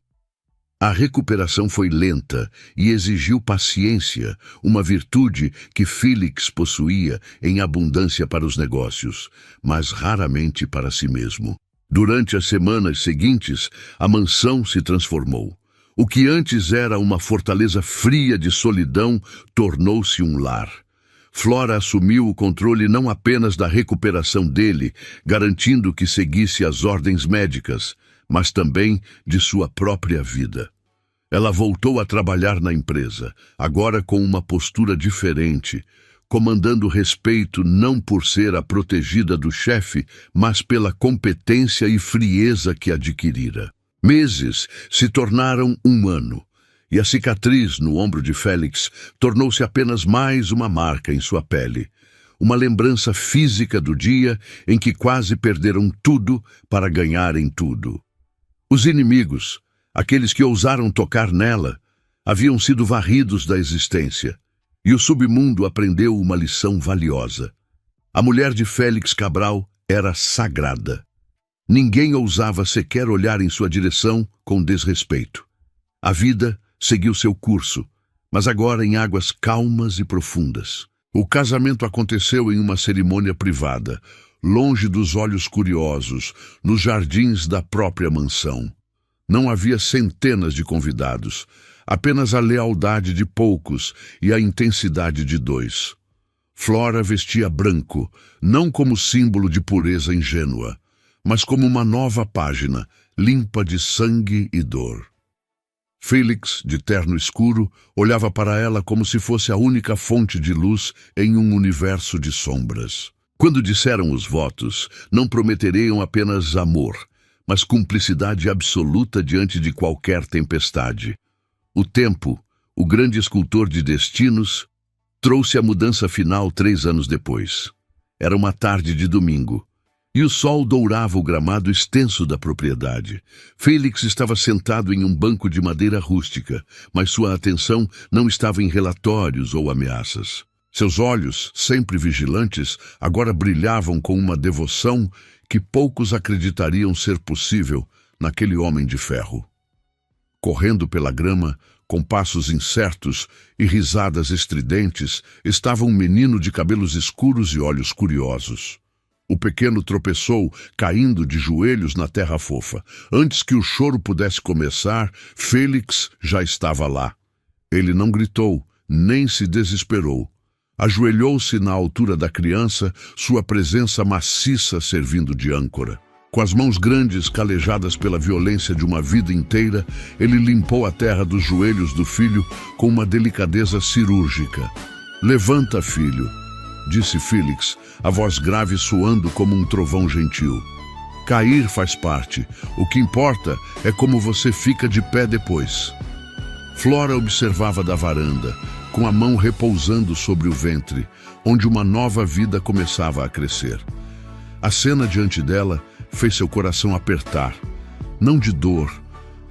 [SPEAKER 1] A recuperação foi lenta e exigiu paciência, uma virtude que Felix possuía em abundância para os negócios, mas raramente para si mesmo. Durante as semanas seguintes, a mansão se transformou. O que antes era uma fortaleza fria de solidão tornou-se um lar. Flora assumiu o controle não apenas da recuperação dele, garantindo que seguisse as ordens médicas, mas também de sua própria vida. Ela voltou a trabalhar na empresa, agora com uma postura diferente, comandando respeito não por ser a protegida do chefe, mas pela competência e frieza que adquirira. Meses se tornaram um ano, e a cicatriz no ombro de Félix tornou-se apenas mais uma marca em sua pele, uma lembrança física do dia em que quase perderam tudo para ganharem tudo. Os inimigos, aqueles que ousaram tocar nela, haviam sido varridos da existência, e o submundo aprendeu uma lição valiosa. A mulher de Félix Cabral era sagrada. Ninguém ousava sequer olhar em sua direção com desrespeito. A vida seguiu seu curso, mas agora em águas calmas e profundas. O casamento aconteceu em uma cerimônia privada, longe dos olhos curiosos, nos jardins da própria mansão. Não havia centenas de convidados, apenas a lealdade de poucos e a intensidade de 2. Flora vestia branco, não como símbolo de pureza ingênua, mas como uma nova página, limpa de sangue e dor. Felix, de terno escuro, olhava para ela como se fosse a única fonte de luz em um universo de sombras. Quando disseram os votos, não prometeriam apenas amor, mas cumplicidade absoluta diante de qualquer tempestade. O tempo, o grande escultor de destinos, trouxe a mudança final 3 anos depois. Era uma tarde de domingo, e o sol dourava o gramado extenso da propriedade. Félix estava sentado em um banco de madeira rústica, mas sua atenção não estava em relatórios ou ameaças. Seus olhos, sempre vigilantes, agora brilhavam com uma devoção que poucos acreditariam ser possível naquele homem de ferro. Correndo pela grama, com passos incertos e risadas estridentes, estava um menino de cabelos escuros e olhos curiosos. O pequeno tropeçou, caindo de joelhos na terra fofa. Antes que o choro pudesse começar, Félix já estava lá. Ele não gritou, nem se desesperou. Ajoelhou-se na altura da criança, sua presença maciça servindo de âncora. Com as mãos grandes calejadas pela violência de uma vida inteira, ele limpou a terra dos joelhos do filho com uma delicadeza cirúrgica. "Levanta, filho", disse Félix, a voz grave soando como um trovão gentil. "Cair faz parte. O que importa é como você fica de pé depois." Flora observava da varanda, com a mão repousando sobre o ventre, onde uma nova vida começava a crescer. A cena diante dela fez seu coração apertar, não de dor,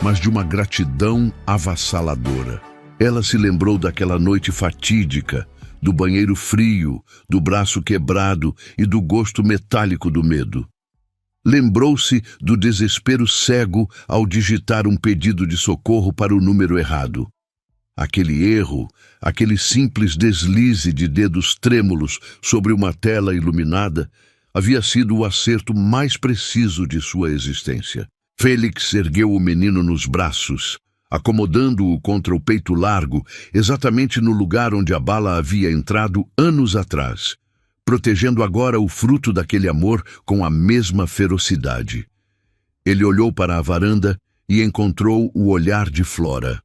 [SPEAKER 1] mas de uma gratidão avassaladora. Ela se lembrou daquela noite fatídica, do banheiro frio, do braço quebrado e do gosto metálico do medo. Lembrou-se do desespero cego ao digitar um pedido de socorro para o número errado. Aquele erro, aquele simples deslize de dedos trêmulos sobre uma tela iluminada, havia sido o acerto mais preciso de sua existência. Félix ergueu o menino nos braços, acomodando-o contra o peito largo, exatamente no lugar onde a bala havia entrado anos atrás, protegendo agora o fruto daquele amor com a mesma ferocidade. Ele olhou para a varanda e encontrou o olhar de Flora.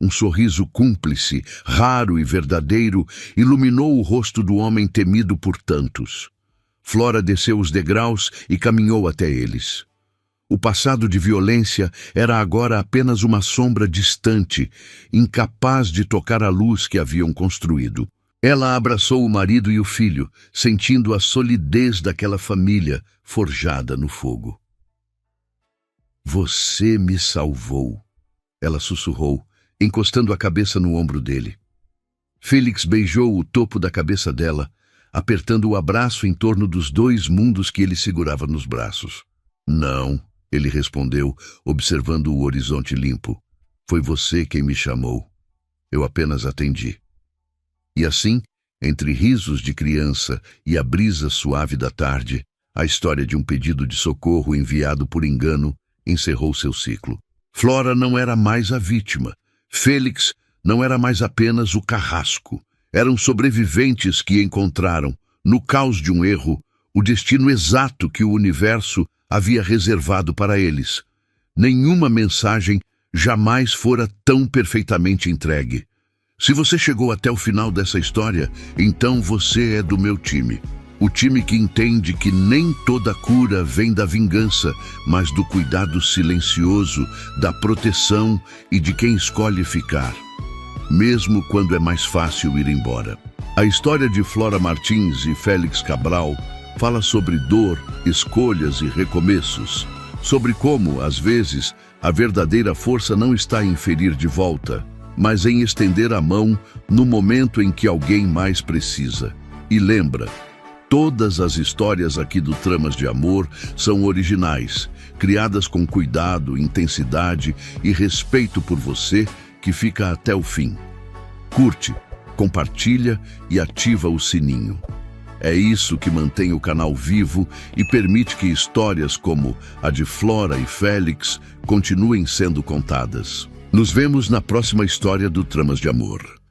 [SPEAKER 1] Um sorriso cúmplice, raro e verdadeiro, iluminou o rosto do homem temido por tantos. Flora desceu os degraus e caminhou até eles. O passado de violência era agora apenas uma sombra distante, incapaz de tocar a luz que haviam construído. Ela abraçou o marido e o filho, sentindo a solidez daquela família forjada no fogo. Você me salvou, ela sussurrou, encostando a cabeça no ombro dele. Félix beijou o topo da cabeça dela, apertando o abraço em torno dos dois mundos que ele segurava nos braços. Não, ele respondeu, observando o horizonte limpo. Foi você quem me chamou. Eu apenas atendi. E assim, entre risos de criança e a brisa suave da tarde, a história de um pedido de socorro enviado por engano encerrou seu ciclo. Flora não era mais a vítima. Félix não era mais apenas o carrasco. Eram sobreviventes que encontraram, no caos de um erro, o destino exato que o universo havia reservado para eles. Nenhuma mensagem jamais fora tão perfeitamente entregue. Se você chegou até o final dessa história, então você é do meu time. O time que entende que nem toda cura vem da vingança, mas do cuidado silencioso, da proteção e de quem escolhe ficar, mesmo quando é mais fácil ir embora. A história de Flora Martins e Félix Cabral fala sobre dor, escolhas e recomeços, sobre como, às vezes, a verdadeira força não está em ferir de volta, mas em estender a mão no momento em que alguém mais precisa. E lembra, todas as histórias aqui do Tramas de Amor são originais, criadas com cuidado, intensidade e respeito por você, que fica até o fim. Curte, compartilha e ativa o sininho. É isso que mantém o canal vivo e permite que histórias como a de Flora e Félix continuem sendo contadas. Nos vemos na próxima história do Tramas de Amor.